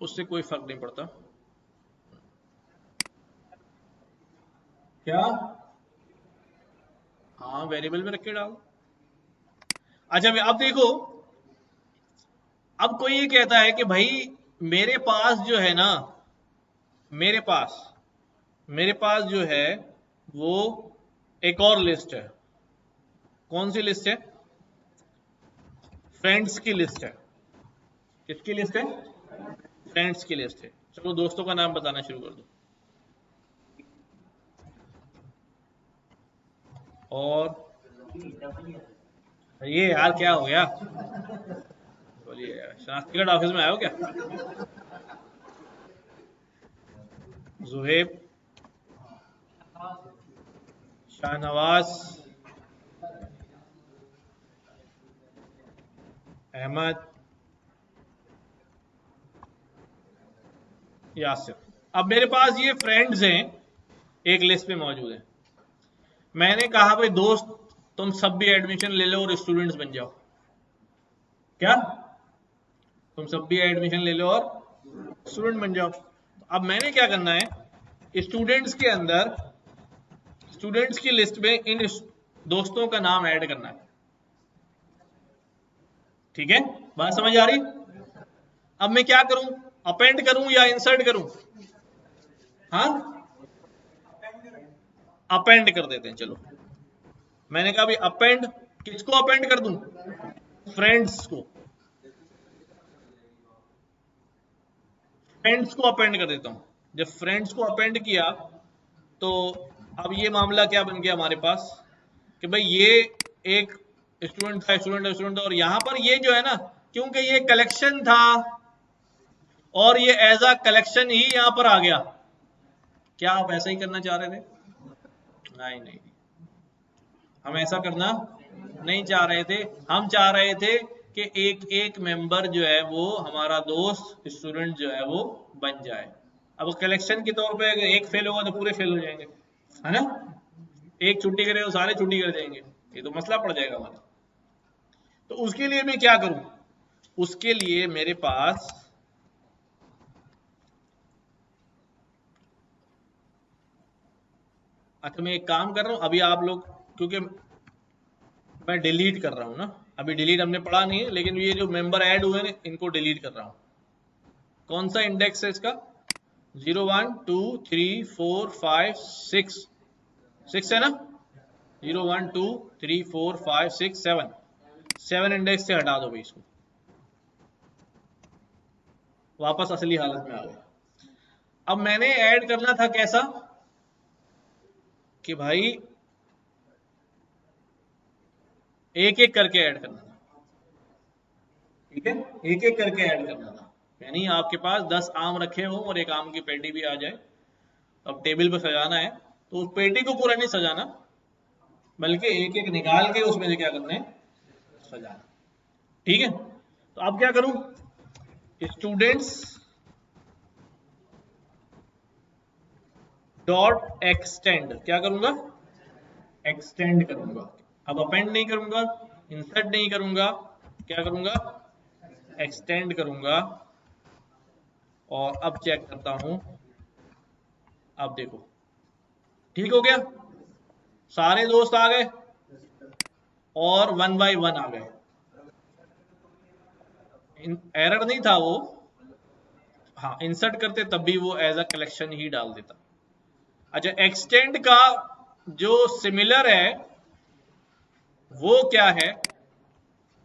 उससे कोई फर्क नहीं पड़ता। क्या? हाँ, वेरिएबल में रख के डालो। अच्छा, अब देखो, अब कोई ये कहता है कि भाई मेरे पास जो है ना, मेरे पास जो है वो एक और लिस्ट है। कौन सी लिस्ट है? फ्रेंड्स की लिस्ट है। किसकी लिस्ट है? फ्रेंड्स की लिस्ट है। चलो दोस्तों का नाम बताना शुरू कर दो। और ये यार क्या हो गया? बोलिए यार, शनाख्ती कार्ड ऑफिस में आए हो क्या? जुहेब, शाहनवाज, अहमद, यासिर। अब मेरे पास ये फ्रेंड्स हैं, एक लिस्ट पे मौजूद है। मैंने कहा भाई दोस्त तुम सब भी एडमिशन ले लो और स्टूडेंट्स बन जाओ। क्या? तुम सब भी एडमिशन ले लो और स्टूडेंट बन जाओ। अब मैंने क्या करना है, स्टूडेंट्स के अंदर, स्टूडेंट्स की लिस्ट में इन दोस्तों का नाम ऐड करना है। ठीक है, बात समझ आ रही? अब मैं क्या करूं, अपेंड करूं या इंसर्ट करूं? हाँ, अपेंड कर देते हैं। चलो, मैंने कहा भाई अपेंड, किसको अपेंड कर दूं? फ्रेंड्स को। फ्रेंड्स को अपेंड कर देता हूं। जब फ्रेंड्स को अपेंड किया तो अब ये मामला क्या बन गया हमारे पास कि भाई ये एक स्टूडेंट था, स्टूडेंट, और यहां पर ये जो है ना, क्योंकि ये कलेक्शन था और ये एज अ कलेक्शन ही यहां पर आ गया। क्या आप ऐसा ही करना चाह रहे थे? नहीं नहीं, हम ऐसा करना नहीं चाह रहे थे। हम चाह रहे थे कि एक एक मेंबर जो है वो हमारा दोस्त स्टूडेंट जो है वो बन जाए। अब कलेक्शन के तौर पे अगर एक फेल होगा तो पूरे फेल हो जाएंगे, है ना? एक छुट्टी करे तो सारे छुट्टी कर जाएंगे, ये तो मसला पड़ जाएगा हमारा। तो उसके लिए मैं क्या करूं? उसके लिए मेरे पास अच्छा, मैं एक काम कर रहा हूं अभी, आप लोग, क्योंकि मैं डिलीट कर रहा हूं ना, अभी डिलीट हमने पढ़ा नहीं है, लेकिन ये जो मेंबर ऐड हुए ना इनको डिलीट कर रहा हूं। कौन सा इंडेक्स है इसका? 0 1 2 3 4 5 6, 6 है ना, 0 1 2 3 4 5 6 7, 7 इंडेक्स से हटा दो भाई इसको, वापस असली हालत में आ गए। अब मैंने ऐड करना था कैसा कि भाई एक एक करके ऐड करना था, ठीक है, एक एक करके ऐड करना था। यानी आपके पास 10 आम रखे हो और एक आम की पेटी भी आ जाए, अब टेबल पर सजाना है तो उस पेटी को पूरा नहीं सजाना, बल्कि एक एक निकाल के उसमें से क्या करना है, सजाना, ठीक है। तो अब क्या करूं, स्टूडेंट्स डॉट एक्सटेंड, क्या करूंगा, एक्सटेंड करूंगा। अब अपेंड नहीं करूंगा, इंसर्ट नहीं करूंगा, क्या करूंगा, एक्सटेंड करूंगा। और अब चेक करता हूं, अब देखो ठीक हो गया, सारे दोस्त आ गए और 1 बाय 1 आ गए, एरर नहीं था वो, हाँ इंसर्ट करते तब भी वो एज अ कलेक्शन ही डाल देता। अच्छा, एक्सटेंड का जो सिमिलर है वो क्या है,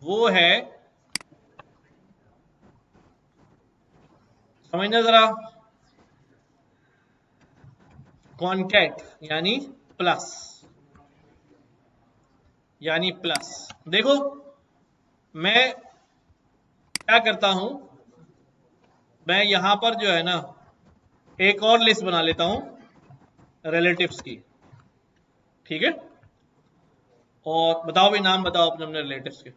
वो है, समझना जरा, कॉन्कैट यानी प्लस, यानी प्लस। देखो मैं क्या करता हूं, मैं यहां पर जो है ना एक और लिस्ट बना लेता हूं रिलेटिव्स की, ठीक है। और बताओ भाई, नाम बताओ अपने अपने रिलेटिव्स के।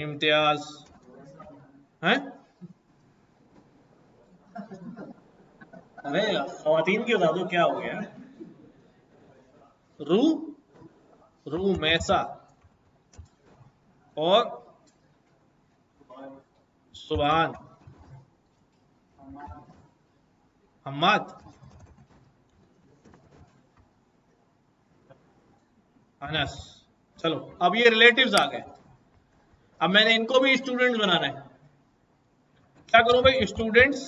इम्तियाज हैं, अरे खवातीन की बता दो क्या हो गया, रू, रू मैसा और सुभान, हम्माद, अनस। चलो अब ये रिलेटिव्स आ गए, अब मैंने इनको भी स्टूडेंट्स बनाना है, क्या करूं भाई, students,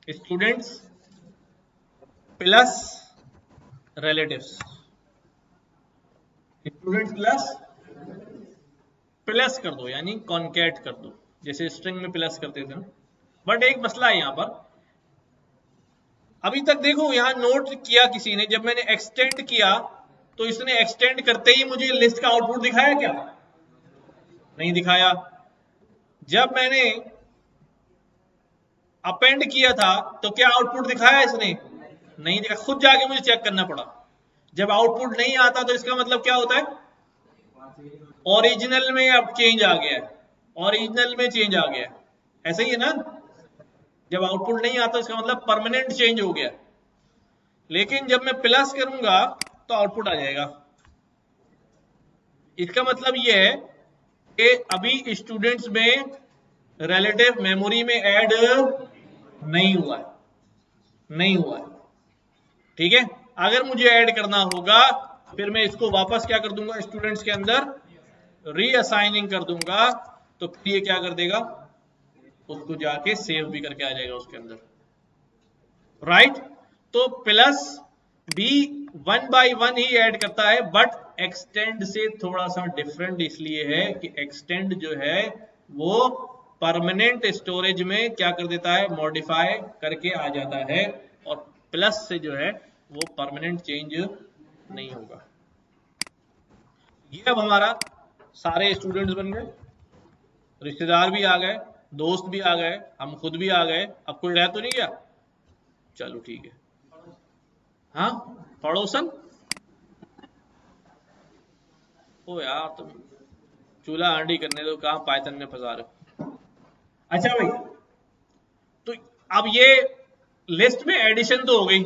students plus relatives, students plus, plus कर दो यानी कॉन्कैट कर दो, जैसे स्ट्रिंग में प्लस करते थे ना। बट एक मसला है यहां पर, अभी तक देखो यहां नोट किया किसी ने, जब मैंने एक्सटेंड किया तो इसने एक्सटेंड करते ही मुझे लिस्ट का आउटपुट दिखाया क्या, नहीं दिखाया। जब मैंने अपेंड किया था तो क्या आउटपुट दिखाया इसने, नहीं दिखा, खुद जाके मुझे चेक करना पड़ा। जब आउटपुट नहीं आता तो इसका मतलब क्या होता है, ओरिजिनल में अब चेंज आ गया है, ओरिजिनल में चेंज आ गया है, ऐसा ही है ना। जब आउटपुट नहीं आता इसका मतलब परमानेंट चेंज हो गया, लेकिन जब मैं प्लस करूंगा तो आउटपुट आ जाएगा। इसका मतलब यह है कि अभी स्टूडेंट्स में रिलेटिव मेमोरी में ऐड नहीं हुआ है, नहीं हुआ है, ठीक है। अगर मुझे ऐड करना होगा फिर मैं इसको वापस क्या कर दूंगा, स्टूडेंट्स के अंदर रीअसाइनिंग कर दूंगा, तो फिर ये क्या कर देगा, उसको जाके सेव भी करके आ जाएगा उसके अंदर, राइट। तो प्लस भी 1 बाय 1 ही ऐड करता है, बट एक्सटेंड से थोड़ा सा डिफरेंट इसलिए है कि एक्सटेंड जो है वो परमानेंट स्टोरेज में क्या कर देता है, मॉडिफाई करके आ जाता है, और प्लस से जो है वो परमानेंट चेंज नहीं होगा। ये अब हमारा सारे स्टूडेंट्स बन गए, रिश्तेदार भी आ गए, दोस्त भी आ गए, हम खुद भी आ गए, अब कोई रह तो नहीं गया, चलो ठीक है। हाँ, पड़ोसन, ओ यार तुम चूल्हा हांडी करने दो, कहाँ पाइथन में फंसा रहे हो। अच्छा भाई, तो अब ये लिस्ट में एडिशन तो हो गई,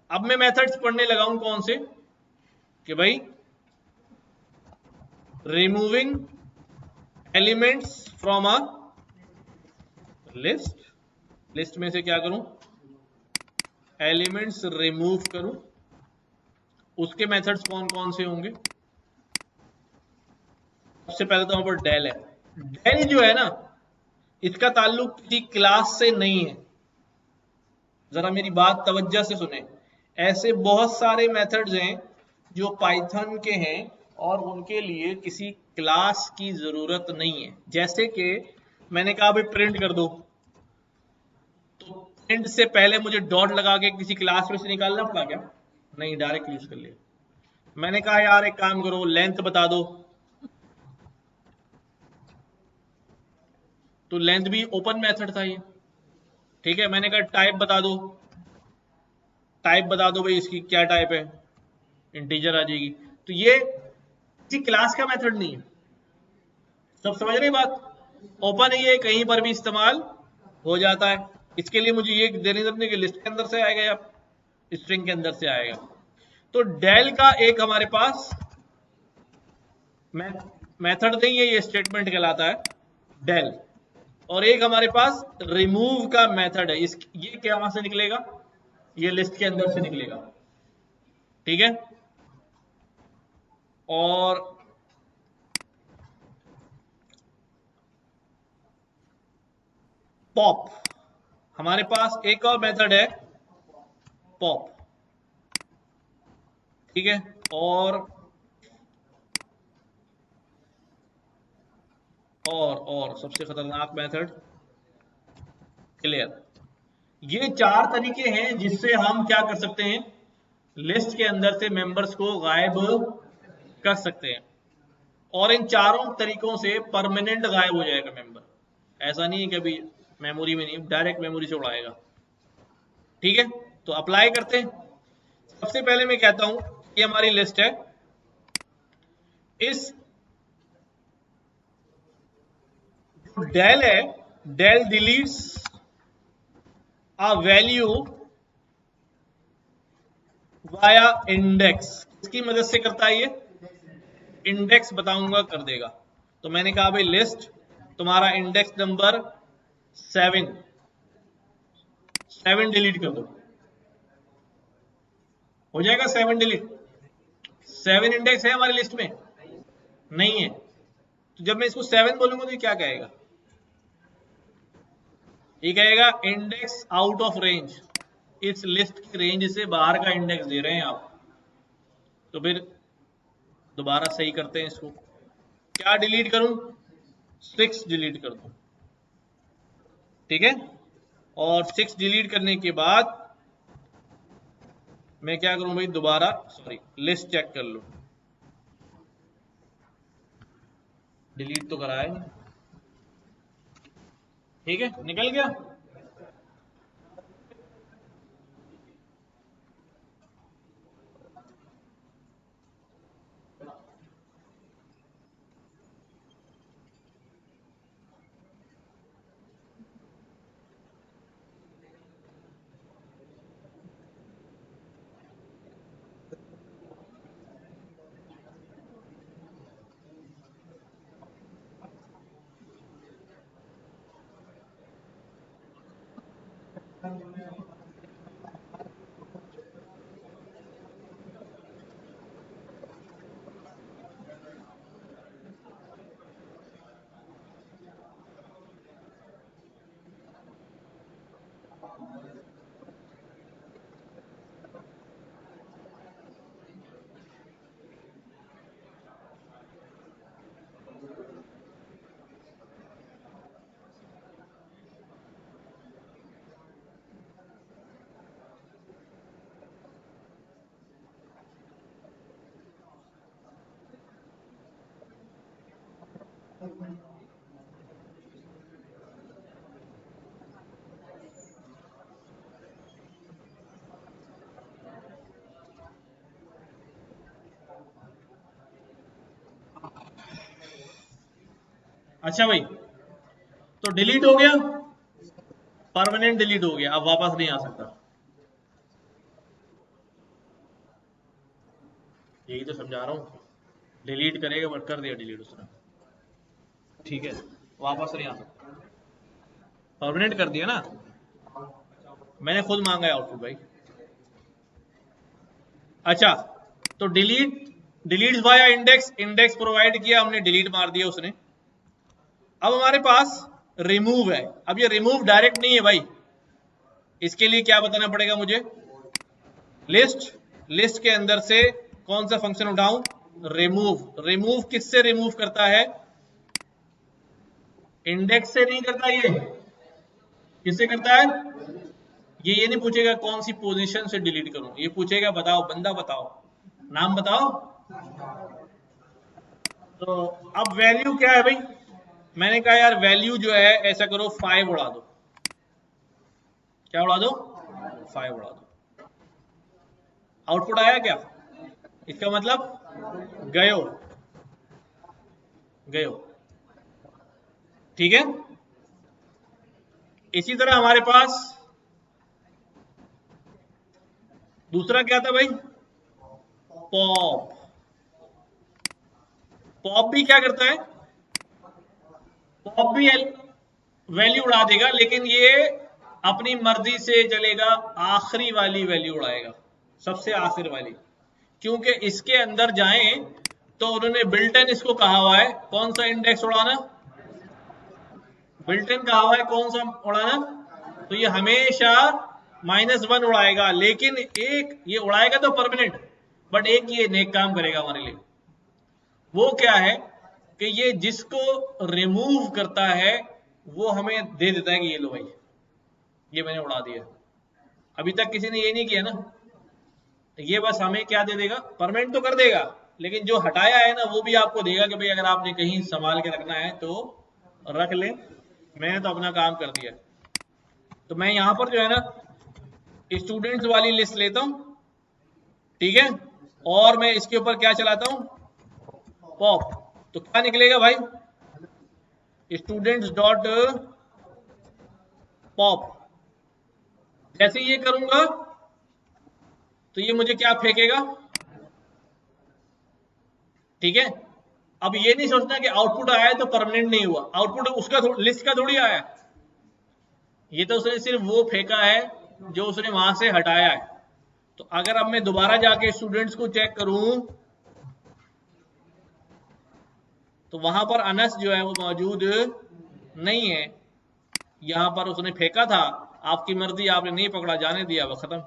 अब मैं मेथड्स पढ़ने लगा हूं कौन से, कि भाई removing elements from a list, list में से क्या करूं, एलिमेंट्स रिमूव करूं। उसके मेथड्स कौन कौन से होंगे, सबसे पहले तो वहां पर डेल है, डेल जो है ना, इसका ताल्लुक किसी क्लास से नहीं है। जरा मेरी बात तवज्जो से सुने। ऐसे बहुत सारे मेथड्स हैं जो पाइथन के हैं और उनके लिए किसी क्लास की जरूरत नहीं है। जैसे कि मैंने कहा भाई प्रिंट कर दो, तो प्रिंट से पहले मुझे डॉट लगा के किसी क्लास में से निकालना पड़ा क्या? नहीं, डायरेक्ट यूज कर लिया। मैंने कहा यार एक काम करो, लेंथ बता दो, तो लेंथ भी ओपन मेथड था ये। ठीक है, मैंने कहा टाइप बता दो, टाइप बता दो भाई इसकी क्या टाइप है, इंटीजर आ जाएगी। तो ये किसी क्लास का मेथड नहीं है। सब समझ रहे बात? ओपन है ये, कहीं पर भी इस्तेमाल हो जाता है। इसके लिए मुझे ये देने जरूरत नहीं कि लिस्ट के अंदर से आएगा या स्ट्रिंग के अंदर से आएगा। तो डेल का एक हमारे पास मेथड नहीं है, ये स्टेटमेंट कहलाता है डेल। और एक हमारे पास रिमूव का मेथड है, इस ये क्या वहां से निकलेगा, ये लिस्ट के अंदर से निकलेगा। ठीक है, और पॉप, हमारे पास एक और मेथड है पॉप। ठीक है, और सबसे खतरनाक मेथड क्लियर। ये चार तरीके हैं जिससे हम क्या कर सकते हैं, लिस्ट के अंदर से मेंबर्स को गायब कर सकते हैं। और इन चारों तरीकों से परमानेंट गायब हो जाएगा मेंबर। ऐसा नहीं है कि अभी मेमोरी में नहीं, डायरेक्ट मेमोरी से उड़ाएगा। ठीक है, तो अप्लाई करते हैं। सबसे पहले मैं कहता हूं कि हमारी लिस्ट है, इस डेल है, del deletes a value via index. इसकी मदद से करता है ये, इंडेक्स बताऊंगा कर देगा। तो मैंने कहा भाई लिस्ट तुम्हारा इंडेक्स नंबर 7 डिलीट कर दो, हो जाएगा 7 डिलीट। 7 इंडेक्स है हमारी लिस्ट में, नहीं है। तो जब मैं इसको 7 बोलूंगा तो ये क्या कहेगा, ये कहेगा इंडेक्स आउट ऑफ रेंज, इस लिस्ट की रेंज से बाहर का इंडेक्स दे रहे हैं आप। तो फिर दोबारा सही करते हैं इसको, क्या डिलीट करूं, 6 डिलीट कर दूं। ठीक है, और 6 डिलीट करने के बाद मैं क्या करूं भाई, दोबारा सॉरी लिस्ट चेक कर लो, डिलीट तो कराया नहीं। ठीक है, निकल गया। अच्छा भाई, तो डिलीट हो गया, परमानेंट डिलीट हो गया, अब वापस नहीं आ सकता। यही तो समझा रहा हूँ, डिलीट करेगा बट कर दिया डिलीट उसने। ठीक है, वापस नहीं आ सकता, परमानेंट कर दिया ना, मैंने खुद मांगा है आउटपुट भाई। अच्छा, तो delete, delete via index, index provide किया हमने, डिलीट मार दिया उसने। अब हमारे पास रिमूव है। अब ये रिमूव डायरेक्ट नहीं है भाई, इसके लिए क्या बताना पड़ेगा मुझे, लिस्ट, लिस्ट के अंदर से कौन सा फंक्शन उठाऊं, रिमूव। रिमूव किससे रिमूव करता है, इंडेक्स से नहीं करता, ये किससे करता है, ये नहीं पूछेगा कौन सी पोजीशन से डिलीट करूं, ये पूछेगा बताओ बंदा बताओ, नाम बताओ। तो अब वैल्यू क्या है भाई, मैंने कहा यार वैल्यू जो है ऐसा करो 5 उड़ा दो, क्या उड़ा दो, 5 उड़ा दो। आउटपुट आया क्या, इसका मतलब गयो, गयो, ठीक है। इसी तरह हमारे पास दूसरा क्या था भाई, पॉप। पॉप भी क्या करता है, पॉप भी वैल्यू उड़ा देगा, लेकिन ये अपनी मर्जी से चलेगा, आखिरी वाली वैल्यू उड़ाएगा, सबसे आखिर वाली, क्योंकि इसके अंदर जाएं तो उन्होंने बिल्टन इसको कहा हुआ है कौन सा इंडेक्स उड़ाना, बिल्टन कहा हुआ है कौन सा उड़ाना, तो ये हमेशा -1 उड़ाएगा, लेकिन एक ये उड़ाएगा तो परमानेंट, बट एक ये नेक काम करेगा हमारे लिए, वो क्या है कि ये जिसको रिमूव करता है वो हमें दे देता है कि ये लो भाई, ये मैंने उड़ा दिया। अभी तक किसी ने ये नहीं किया ना, ये बस हमें क्या दे देगा, परमानेंट तो कर देगा, लेकिन जो हटाया है ना वो भी आपको देगा कि भाई अगर आपने कहीं संभाल के रखना है तो रख ले, मैंने तो अपना काम कर दिया। तो मैं यहां पर जो है ना स्टूडेंट्स वाली लिस्ट लेता हूं, ठीक है, और मैं इसके ऊपर क्या चलाता हूं, पॉप। तो क्या निकलेगा भाई, स्टूडेंट्स डॉट पॉप। जैसे ये करूंगा तो ये मुझे क्या फेंकेगा, ठीक है। अब ये नहीं सोचना कि आउटपुट आया है तो परमानेंट नहीं हुआ, आउटपुट उसका लिस्ट का थोड़ी आया, ये तो उसने सिर्फ वो फेंका है जो उसने वहां से हटाया है। तो अगर अब मैं दोबारा जाके स्टूडेंट्स को चेक करूं तो वहां पर अनस जो है वो मौजूद नहीं है, यहां पर उसने फेंका था, आपकी मर्जी, आपने नहीं पकड़ा, जाने दिया, वो खत्म।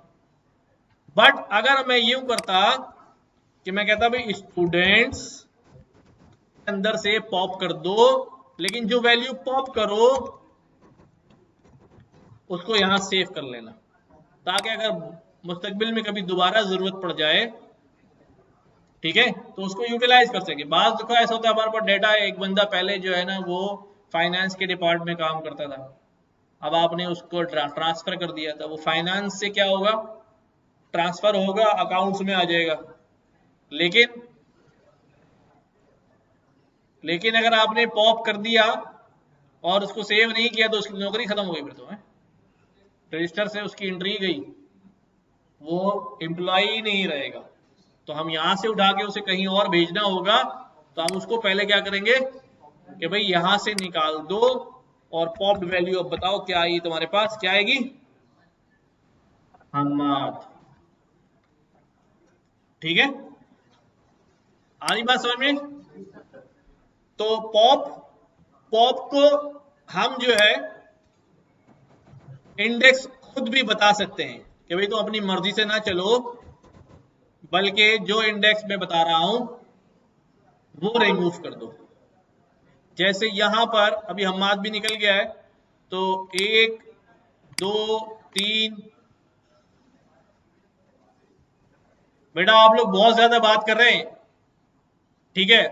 बट अगर मैं यूं करता कि मैं कहता भाई स्टूडेंट्स अंदर से पॉप कर दो, लेकिन जो वैल्यू पॉप करो उसको यहां सेव कर लेना, ताकि अगर मुस्तकबिल में कभी दोबारा जरूरत पड़ जाए, ठीक है, तो उसको यूटिलाइज कर सके। बाद देखो ऐसा होता है हमारे पास डेटा है, एक बंदा पहले जो है ना वो फाइनेंस के डिपार्टमेंट में काम करता था, अब आपने उसको ट्रांसफर कर दिया था, वो फाइनेंस से क्या होगा, ट्रांसफर होगा, अकाउंट्स में आ जाएगा, लेकिन लेकिन अगर आपने पॉप कर दिया और उसको सेव नहीं किया तो उसकी नौकरी खत्म हो गई, फिर तो है रजिस्टर से उसकी एंट्री गई, वो एम्प्लॉय नहीं रहेगा। तो हम यहां से उठा के उसे कहीं और भेजना होगा, तो हम उसको पहले क्या करेंगे कि भाई यहां से निकाल दो, और पॉप्ड वैल्यू अब बताओ क्या आई तुम्हारे पास, क्या आएगी, हम्माद, ठीक है, आ रही बात समझ में। तो पॉप, पॉप को हम जो है इंडेक्स खुद भी बता सकते हैं कि भाई तुम अपनी मर्जी से ना चलो, बल्कि जो इंडेक्स में बता रहा हूं वो रिमूव कर दो। जैसे यहां पर अभी हम्माद भी निकल गया है, तो 1 2 3, बेटा आप लोग बहुत ज्यादा बात कर रहे हैं, ठीक है,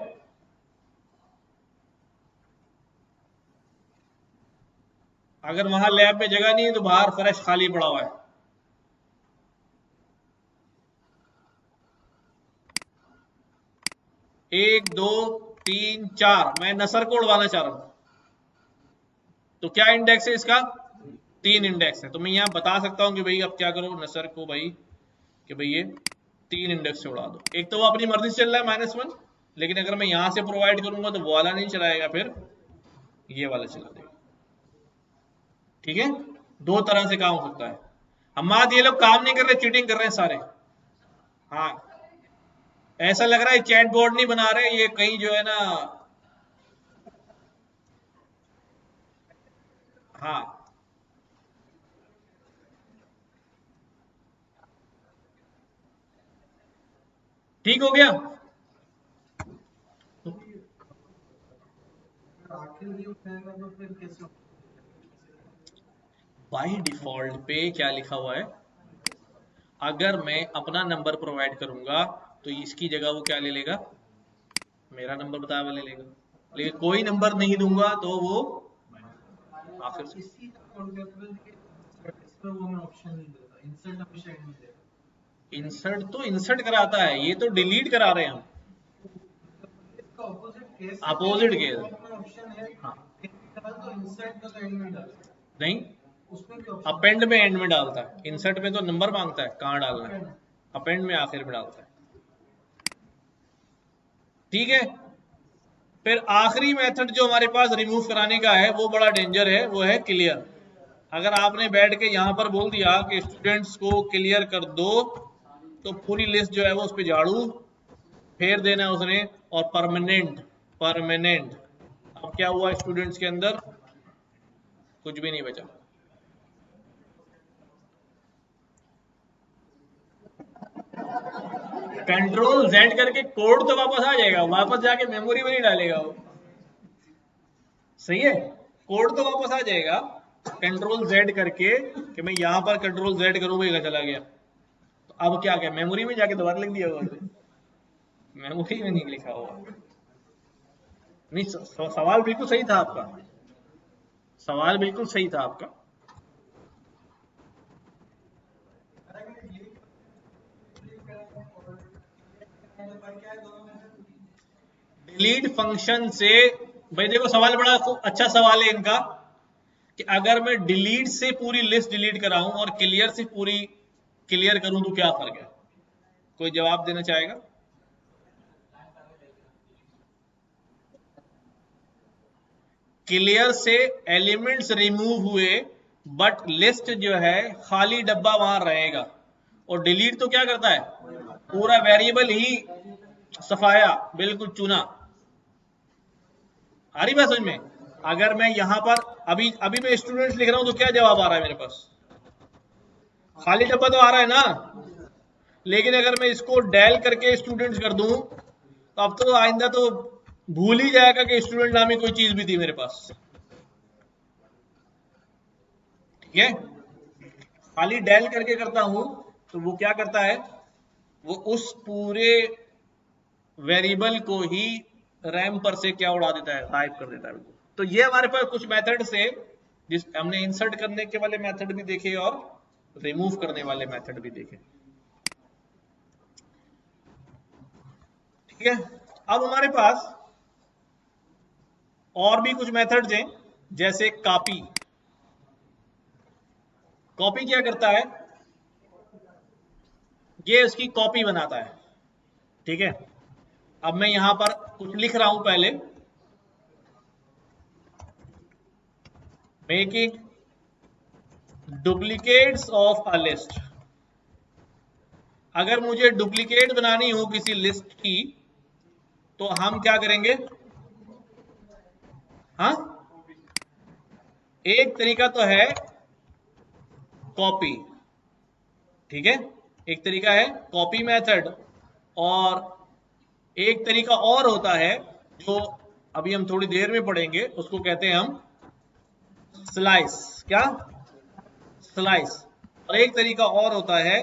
अगर वहां लैब में जगह नहीं है तो बाहर फर्श खाली पड़ा हुआ है। एक दो तीन चार, मैं नसर को उड़वाना चाह रहा हूं, तो क्या इंडेक्स है इसका, 3 इंडेक्स है, तो मैं यहां बता सकता हूं कि भाई अब क्या करो नसर को भाई, कि भाई ये 3 इंडेक्स से उड़ा दो। एक तो वो अपनी मर्जी से चल रहा है -1, लेकिन अगर मैं यहां से प्रोवाइड करूंगा तो वो वाला नहीं चलाएगा, फिर ये वाला चला देगा, ठीक है। 2 तरह से काम हो सकता है। हमाद ये लोग काम नहीं कर रहे, चीटिंग कर रहे हैं सारे, हाँ, ऐसा लग रहा है चैट बोर्ड नहीं बना रहे, ये कहीं जो है ना हाँ, ठीक हो गया। आखिर नहीं उठाएगा तो फिर कैसे बाई डिफॉल्ट पे क्या लिखा हुआ है, अगर मैं अपना नंबर प्रोवाइड करूंगा तो इसकी जगह वो क्या ले लेगा, मेरा नंबर बताया हुआ ले लेगा। लेकिन कोई नंबर नहीं दूंगा तो वो आखिर से इसी का कॉन्टेम्पररी इसमें वो हमें ऑप्शन नहीं देता, इंसर्ट हमेशा एंड में देगा। इंसर्ट तो इंसर्ट कराता है, ये तो डिलीट करा रहे हैं हम। इसका ऑपोजिट केस है कि अपोजिट उसमें केस। अपना ऑप्शन है हाँ, कि डाल तो इंसर्ट का तो एंड में डाल, नहीं, उसमें भी ऑप्शन अपेंड में एंड में डालता है, इंसर्ट में तो नंबर मांगता है कहाँ डालना है, है। अपेंड में आखिर में डालता है। ठीक है, फिर आखिरी मेथड जो हमारे पास रिमूव कराने का है वो बड़ा डेंजर है, वो है क्लियर। अगर आपने बैठ के यहां पर बोल दिया कि स्टूडेंट्स को क्लियर कर दो, तो पूरी लिस्ट जो है वो उस पर झाड़ू फेर देना है उसने, और परमानेंट, परमानेंट। अब क्या हुआ, स्टूडेंट्स के अंदर कुछ भी नहीं बचा। कंट्रोल जेड करके कोड तो वापस आ जाएगा, वापस जाके मेमोरी में नहीं डालेगा वो। सही है, कोड तो वापस आ जाएगा, कंट्रोल जेड करके कि मैं यहां पर कंट्रोल जेड करूंगा ये चला गया। तो अब क्या क्या मेमोरी में जाके दोबारा लिख दिया होगा, मेमोरी में नहीं लिखा होगा। नहीं, सवाल बिल्कुल सही था आपका, सवाल बिल्कुल सही था आपका। डिलीट फंक्शन से, भाई देखो सवाल बड़ा अच्छा सवाल है इनका, कि अगर मैं डिलीट से पूरी लिस्ट डिलीट कराऊं और क्लियर से पूरी क्लियर करूं तो क्या फर्क है, कोई जवाब देना चाहेगा। क्लियर से एलिमेंट्स रिमूव हुए, बट लिस्ट जो है खाली डब्बा वहां रहेगा, और डिलीट तो क्या करता है, पूरा वेरिएबल ही सफाया, बिल्कुल चुना। आ रही बात समझ में। अगर मैं यहां पर अभी अभी मैं स्टूडेंट्स लिख रहा हूं तो क्या जवाब आ रहा है मेरे पास, खाली डब्बा तो आ रहा है ना। लेकिन अगर मैं इसको डेल करके स्टूडेंट्स कर दूं तो अब तो आइंदा तो भूल ही जाएगा कि स्टूडेंट नामी कोई चीज भी थी मेरे पास। ठीक है, खाली डेल करके करता हूं तो वो क्या करता है, वो उस पूरे वेरिएबल को ही रैम पर से क्या उड़ा देता है, गायब कर देता है बिल्कुल। तो ये हमारे पास कुछ मेथड से, जिस हमने इंसर्ट करने के वाले मेथड भी देखे और रिमूव करने वाले मेथड भी देखे। ठीक है, अब हमारे पास और भी कुछ मेथड्स हैं, जैसे कॉपी। कॉपी क्या करता है, ये इसकी कॉपी बनाता है। ठीक है, अब मैं यहां पर कुछ लिख रहा हूं पहले, making duplicates of a list. अगर मुझे डुप्लीकेट बनानी हो किसी लिस्ट की तो हम क्या करेंगे, हाँ, एक तरीका तो है कॉपी। ठीक है, एक तरीका है कॉपी मेथड, और एक तरीका और होता है जो अभी हम थोड़ी देर में पढ़ेंगे, उसको कहते हैं हम स्लाइस। क्या, स्लाइस। और एक तरीका और होता है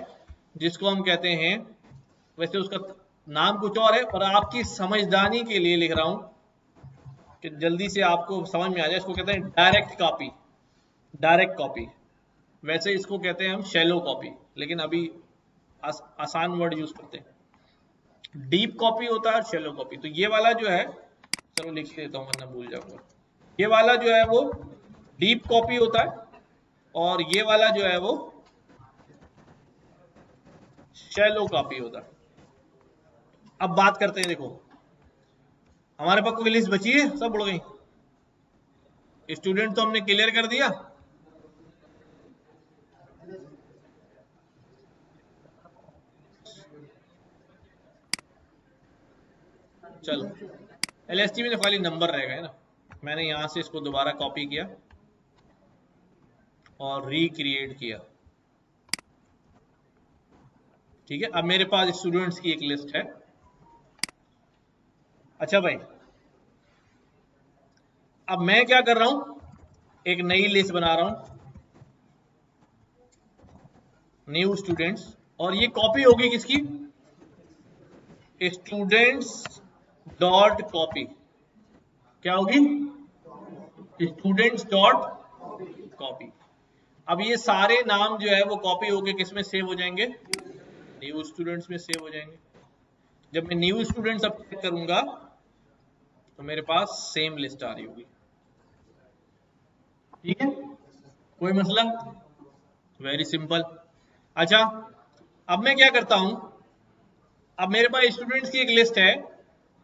जिसको हम कहते हैं, वैसे उसका नाम कुछ और है, और आपकी समझदारी के लिए लिख रहा हूं कि जल्दी से आपको समझ में आ जाए, इसको कहते हैं डायरेक्ट कॉपी। डायरेक्ट कॉपी, वैसे इसको कहते हैं हम शैलो कॉपी, लेकिन अभी आसान वर्ड यूज करते हैं। डीप कॉपी होता है और शैलो कॉपी। तो ये वाला जो है, चलो लिख ही देता हूं वरना भूल जाऊंगा, ये वाला जो है वो डीप कॉपी होता है, और ये वाला जो है वो शैलो कॉपी होता है। अब बात करते हैं, देखो हमारे पास कोई लिस्ट बची है, सब उड़ गई। स्टूडेंट तो हमने क्लियर कर दिया, चलो एलएसटी में तो खाली नंबर रहेगा, है ना। मैंने यहां से इसको दोबारा कॉपी किया, और रिक्रिएट किया। ठीक है, अब मेरे पास स्टूडेंट्स की एक लिस्ट है। अच्छा भाई, अब मैं क्या कर रहा हूं, एक नई लिस्ट बना रहा हूं, न्यू स्टूडेंट्स, और ये कॉपी होगी किसकी, स्टूडेंट्स डॉट कॉपी। क्या होगी, स्टूडेंट्स डॉट कॉपी। अब ये सारे नाम जो है वो कॉपी होके किस में सेव हो जाएंगे, न्यू स्टूडेंट्स में सेव हो जाएंगे। जब मैं न्यू स्टूडेंट्स अब चेक करूंगा तो मेरे पास सेम लिस्ट आ रही होगी। ठीक है, कोई मसला, वेरी सिंपल। अच्छा, अब मैं क्या करता हूं, अब मेरे पास स्टूडेंट्स की एक लिस्ट है,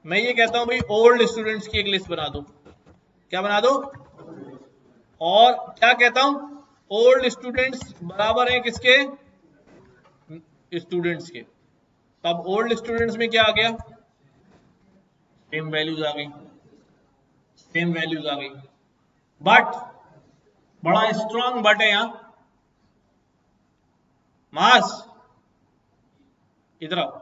मैं ये कहता हूं भाई ओल्ड स्टूडेंट्स की एक लिस्ट बना दो। क्या बना दो, और क्या कहता हूं, ओल्ड स्टूडेंट्स बराबर है किसके, स्टूडेंट्स के। तो अब ओल्ड स्टूडेंट्स में क्या आ गया, सेम वैल्यूज आ गई, सेम वैल्यूज आ गई, बट बड़ा स्ट्रांग बट है यहां, मास इधर आओ।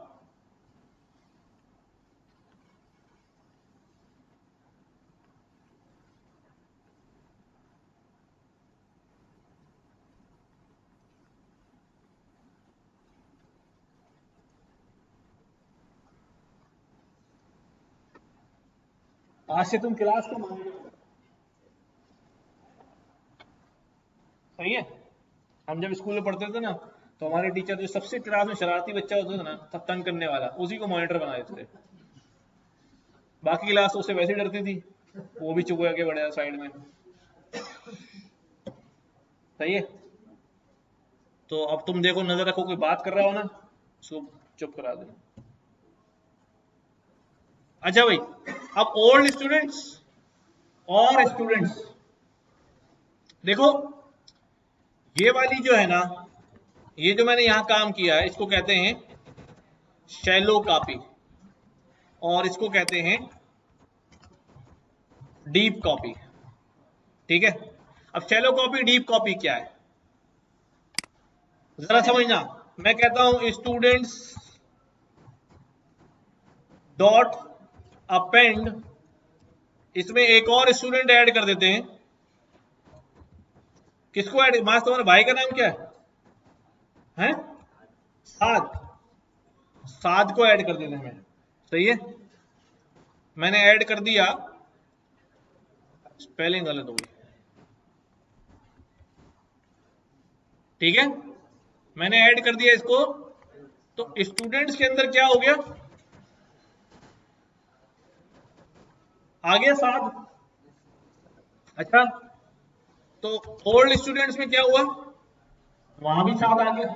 आज से तुम क्लास को मान लो, सही है। हम जब स्कूल में पढ़ते थे ना, तो हमारे टीचर जो सबसे क्लास में शरारती बच्चा होता था ना, सब तंग करने वाला, उसी को मॉनिटर बना देते थे। बाकी क्लास तो उससे वैसे ही डरती थी, वो भी चुप करके बढ़िया साइड में। सही है, तो अब तुम देखो, नजर रखो, कोई बात कर रहा हो ना, उसको चुप करा देना। अच्छा भाई, अब ओल्ड स्टूडेंट्स और स्टूडेंट्स, देखो ये वाली जो है ना, ये जो मैंने यहां काम किया है, इसको कहते हैं शैलो कॉपी, और इसको कहते हैं डीप कॉपी। ठीक है, अब शैलो कॉपी डीप कॉपी क्या है, जरा समझना। मैं कहता हूं स्टूडेंट्स डॉट अपेंड, इसमें एक और स्टूडेंट ऐड कर देते हैं। किसको ऐड, मास तुम्हारे भाई का नाम क्या है, साद, साद को ऐड कर देते हैं। सही है, मैंने ऐड कर दिया, स्पेलिंग गलत हो गई। ठीक है, मैंने ऐड कर दिया इसको, तो स्टूडेंट्स के अंदर क्या हो गया, आ गया साद। अच्छा, तो ओल्ड स्टूडेंट्स में क्या हुआ, वहां भी साद आ गया।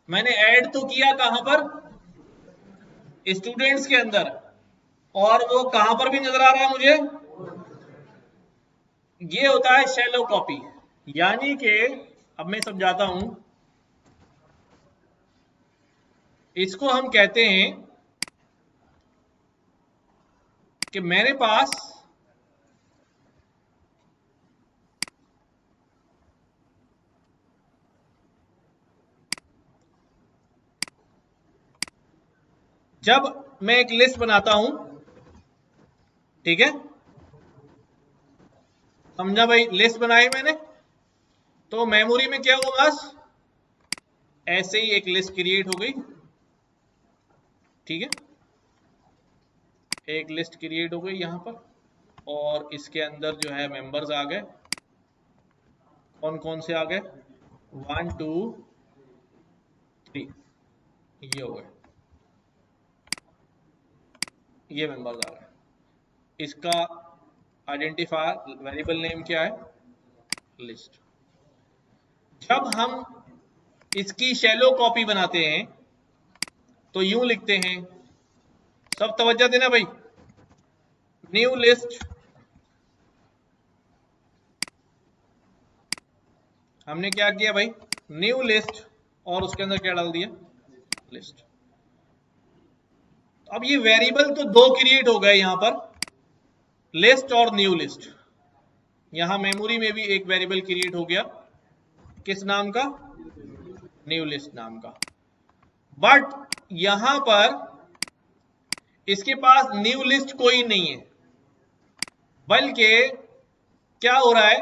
मैंने ऐड तो किया कहां पर, स्टूडेंट्स के अंदर, और वो कहां पर भी नजर आ रहा है मुझे, ये होता है शैलो कॉपी। यानी कि अब मैं समझाता हूं, इसको हम कहते हैं कि मेरे पास जब मैं एक लिस्ट बनाता हूं, ठीक है, समझा भाई, लिस्ट बनाई मैंने, तो मेमोरी में क्या हुआ, बस ऐसे ही एक लिस्ट क्रिएट हो गई। ठीक है, एक लिस्ट क्रिएट हो गई यहां पर, और इसके अंदर जो है मेंबर्स आ गए, कौन कौन से आ गए, 1 2 3, ये हो गए, ये मेंबर्स आ गए। इसका आइडेंटिफायर वेरिएबल नेम क्या है, लिस्ट। जब हम इसकी शैलो कॉपी बनाते हैं तो यूं लिखते हैं, सब तवज्जो देना भाई, न्यू लिस्ट, हमने क्या किया भाई, न्यू लिस्ट, और उसके अंदर क्या डाल दिया, लिस्ट। अब ये वेरिएबल तो दो क्रिएट हो गए यहां पर, लिस्ट और न्यू लिस्ट। यहां मेमोरी में भी एक वेरिएबल क्रिएट हो गया, किस नाम का, न्यू लिस्ट नाम का। बट यहां पर इसके पास न्यू लिस्ट कोई नहीं है, बल्कि क्या हो रहा है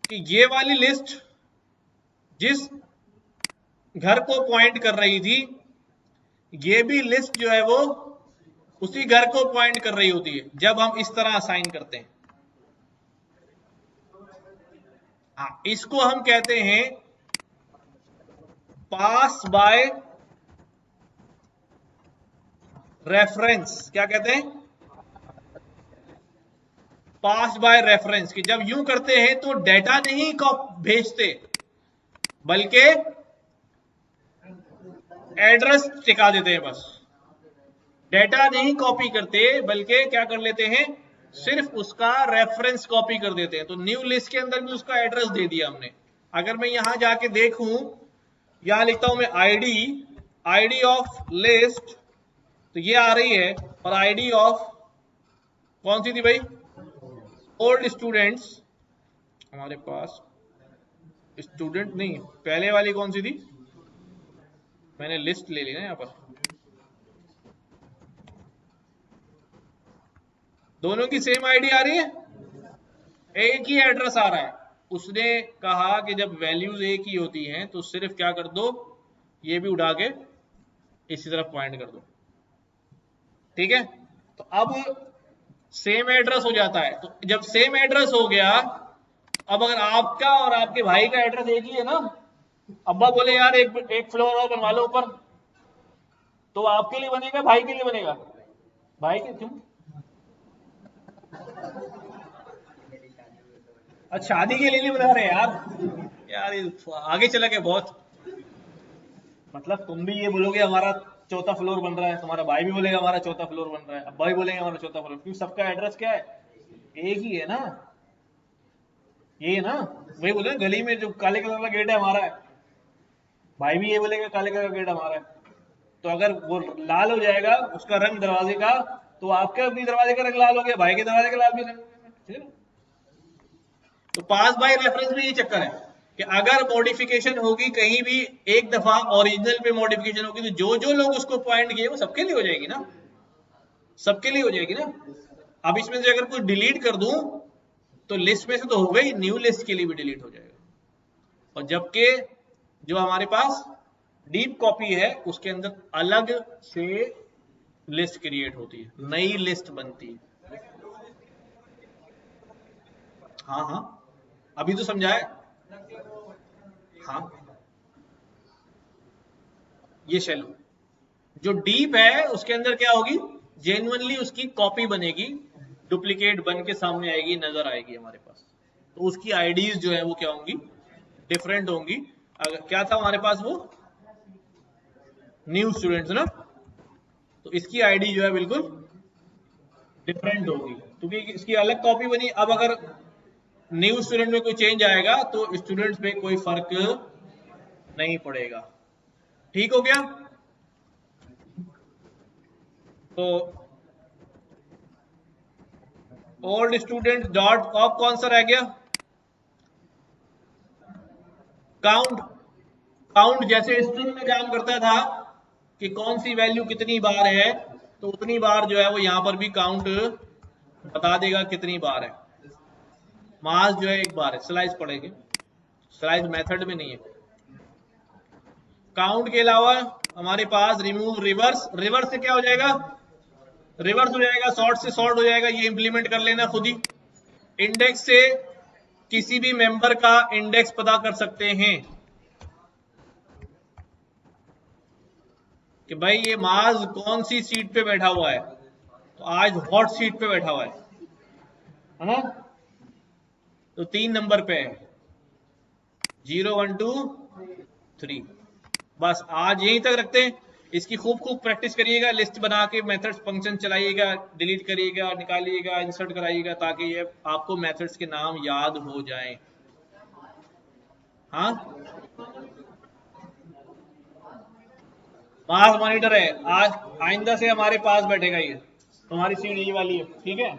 कि ये वाली लिस्ट जिस घर को पॉइंट कर रही थी, ये भी लिस्ट जो है वो उसी घर को पॉइंट कर रही होती है जब हम इस तरह असाइन करते हैं। इसको हम कहते हैं पास बाय रेफरेंस। क्या कहते हैं, पास बाय रेफरेंस। कि जब यूं करते हैं तो डेटा नहीं भेजते, बल्कि एड्रेस टिका देते हैं। बस डेटा नहीं कॉपी करते, बल्कि क्या कर लेते हैं, सिर्फ उसका रेफरेंस कॉपी कर देते हैं। तो न्यू लिस्ट के अंदर भी उसका एड्रेस दे दिया हमने। अगर मैं यहां जाके देखूं, यहां लिखता हूं मैं आईडी ऑफ लिस्ट, तो ये आ रही है। और आईडी ऑफ कौन सी थी भाई, ओल्ड स्टूडेंट्स। हमारे पास स्टूडेंट नहीं, पहले वाली कौन सी थी, मैंने लिस्ट ले ली ना यहां पर। दोनों की सेम आईडी आ रही है, एक ही एड्रेस आ रहा है। उसने कहा कि जब वैल्यूज एक ही होती हैं तो सिर्फ क्या कर दो, ये भी उड़ा के इसी तरफ पॉइंट कर दो। ठीक है, तो अब सेम एड्रेस हो जाता है। तो जब सेम एड्रेस हो गया, अब अगर आपका और आपके भाई का एड्रेस एक ही है ना, अब्बा बोले यार एक फ्लोर और बनवा लो ऊपर, तो आपके लिए बनेगा, भाई के लिए बनेगा, भाई के क्यों, अच्छा शादी के लिए नहीं बना रहे यार ये आगे चला के बहुत, मतलब तुम भी ये बोलोगे हमारा चौथा फ्लोर बन रहा है, तुम्हारा भाई भी बोलेगा हमारा चौथा फ्लोर बन रहा है, अब्बा भी बोलेंगे हमारा चौथा फ्लोर, क्योंकि सबका एड्रेस क्या है, एक ही है ना, ये है ना। वही बोले गली में जो काले कलर का गेट है हमारा है, भाई भी ये बोलेगा काले कलर का गेट हमारा है। तो अगर वो लाल हो जाएगा उसका रंग दरवाजे का, तो आपके भी दरवाजे का रंग लाल हो गया, भाई के दरवाजे का लाल भी रंग हो गया। तो पास बाय रेफरेंस में ये चक्कर है कि अगर मॉडिफिकेशन होगी कहीं भी एक दफा, ओरिजिनल पे मॉडिफिकेशन होगी, तो जो जो लोग उसको पॉइंट किए वो सबके लिए हो जाएगी ना, सबके लिए हो जाएगी ना। अब इसमें से अगर कुछ डिलीट कर दूं तो लिस्ट में से तो हो गई, न्यू लिस्ट के लिए भी डिलीट हो जाएगा। और जबकि जो हमारे पास डीप कॉपी है उसके अंदर अलग से लिस्ट क्रिएट होती है, नई लिस्ट बनती है। हाँ हाँ, अभी तो समझाया। हाँ, ये शैलो जो डीप है उसके अंदर क्या होगी, जेन्युइनली उसकी कॉपी बनेगी, डुप्लीकेट बन के सामने आएगी, नजर आएगी हमारे पास। तो उसकी आईडीज जो है वो क्या होंगी, डिफरेंट होंगी। अगर क्या था हमारे पास वो न्यू स्टूडेंट्स ना, तो इसकी आईडी जो है बिल्कुल डिफरेंट होगी क्योंकि इसकी अलग कॉपी बनी। अब अगर न्यू स्टूडेंट में कोई चेंज आएगा तो स्टूडेंट्स पे कोई फर्क नहीं पड़ेगा। ठीक हो गया। तो ओल्ड स्टूडेंट डॉट ऑफ कौन सा रह गया, काउंट। काउंट जैसे स्ट्रिंग में काम करता था कि कौन सी वैल्यू कितनी बार है, तो उतनी बार जो है वो यहां पर भी काउंट बता देगा कितनी बार है। मास जो है एक बार है, स्लाइस पड़ेगी, स्लाइस मेथड में नहीं है। काउंट के अलावा हमारे पास रिमूव, रिवर्स। रिवर्स से क्या हो जाएगा, रिवर्स हो जाएगा, सॉर्ट से सॉर्ट हो जाएगा, ये इंप्लीमेंट कर लेना खुद ही। इंडेक्स से किसी भी मेंबर का इंडेक्स पता कर सकते हैं कि भाई ये माज कौन सी सीट पे बैठा हुआ है, तो आज हॉट सीट पे बैठा हुआ है ना, तो 3 नंबर पे है, 0 1 2 3। बस आज यहीं तक रखते हैं। इसकी खूब खूब प्रैक्टिस करिएगा, लिस्ट बना के मेथड्स फंक्शन चलाइएगा, डिलीट करिएगा, निकालिएगा, इंसर्ट कराइएगा, ताकि ये आपको मेथड्स के नाम याद हो जाएं। हाँ, मास मॉनिटर है, आज आइंदा से हमारे पास बैठेगा ये, तुम्हारी सीट यही वाली है, ठीक है।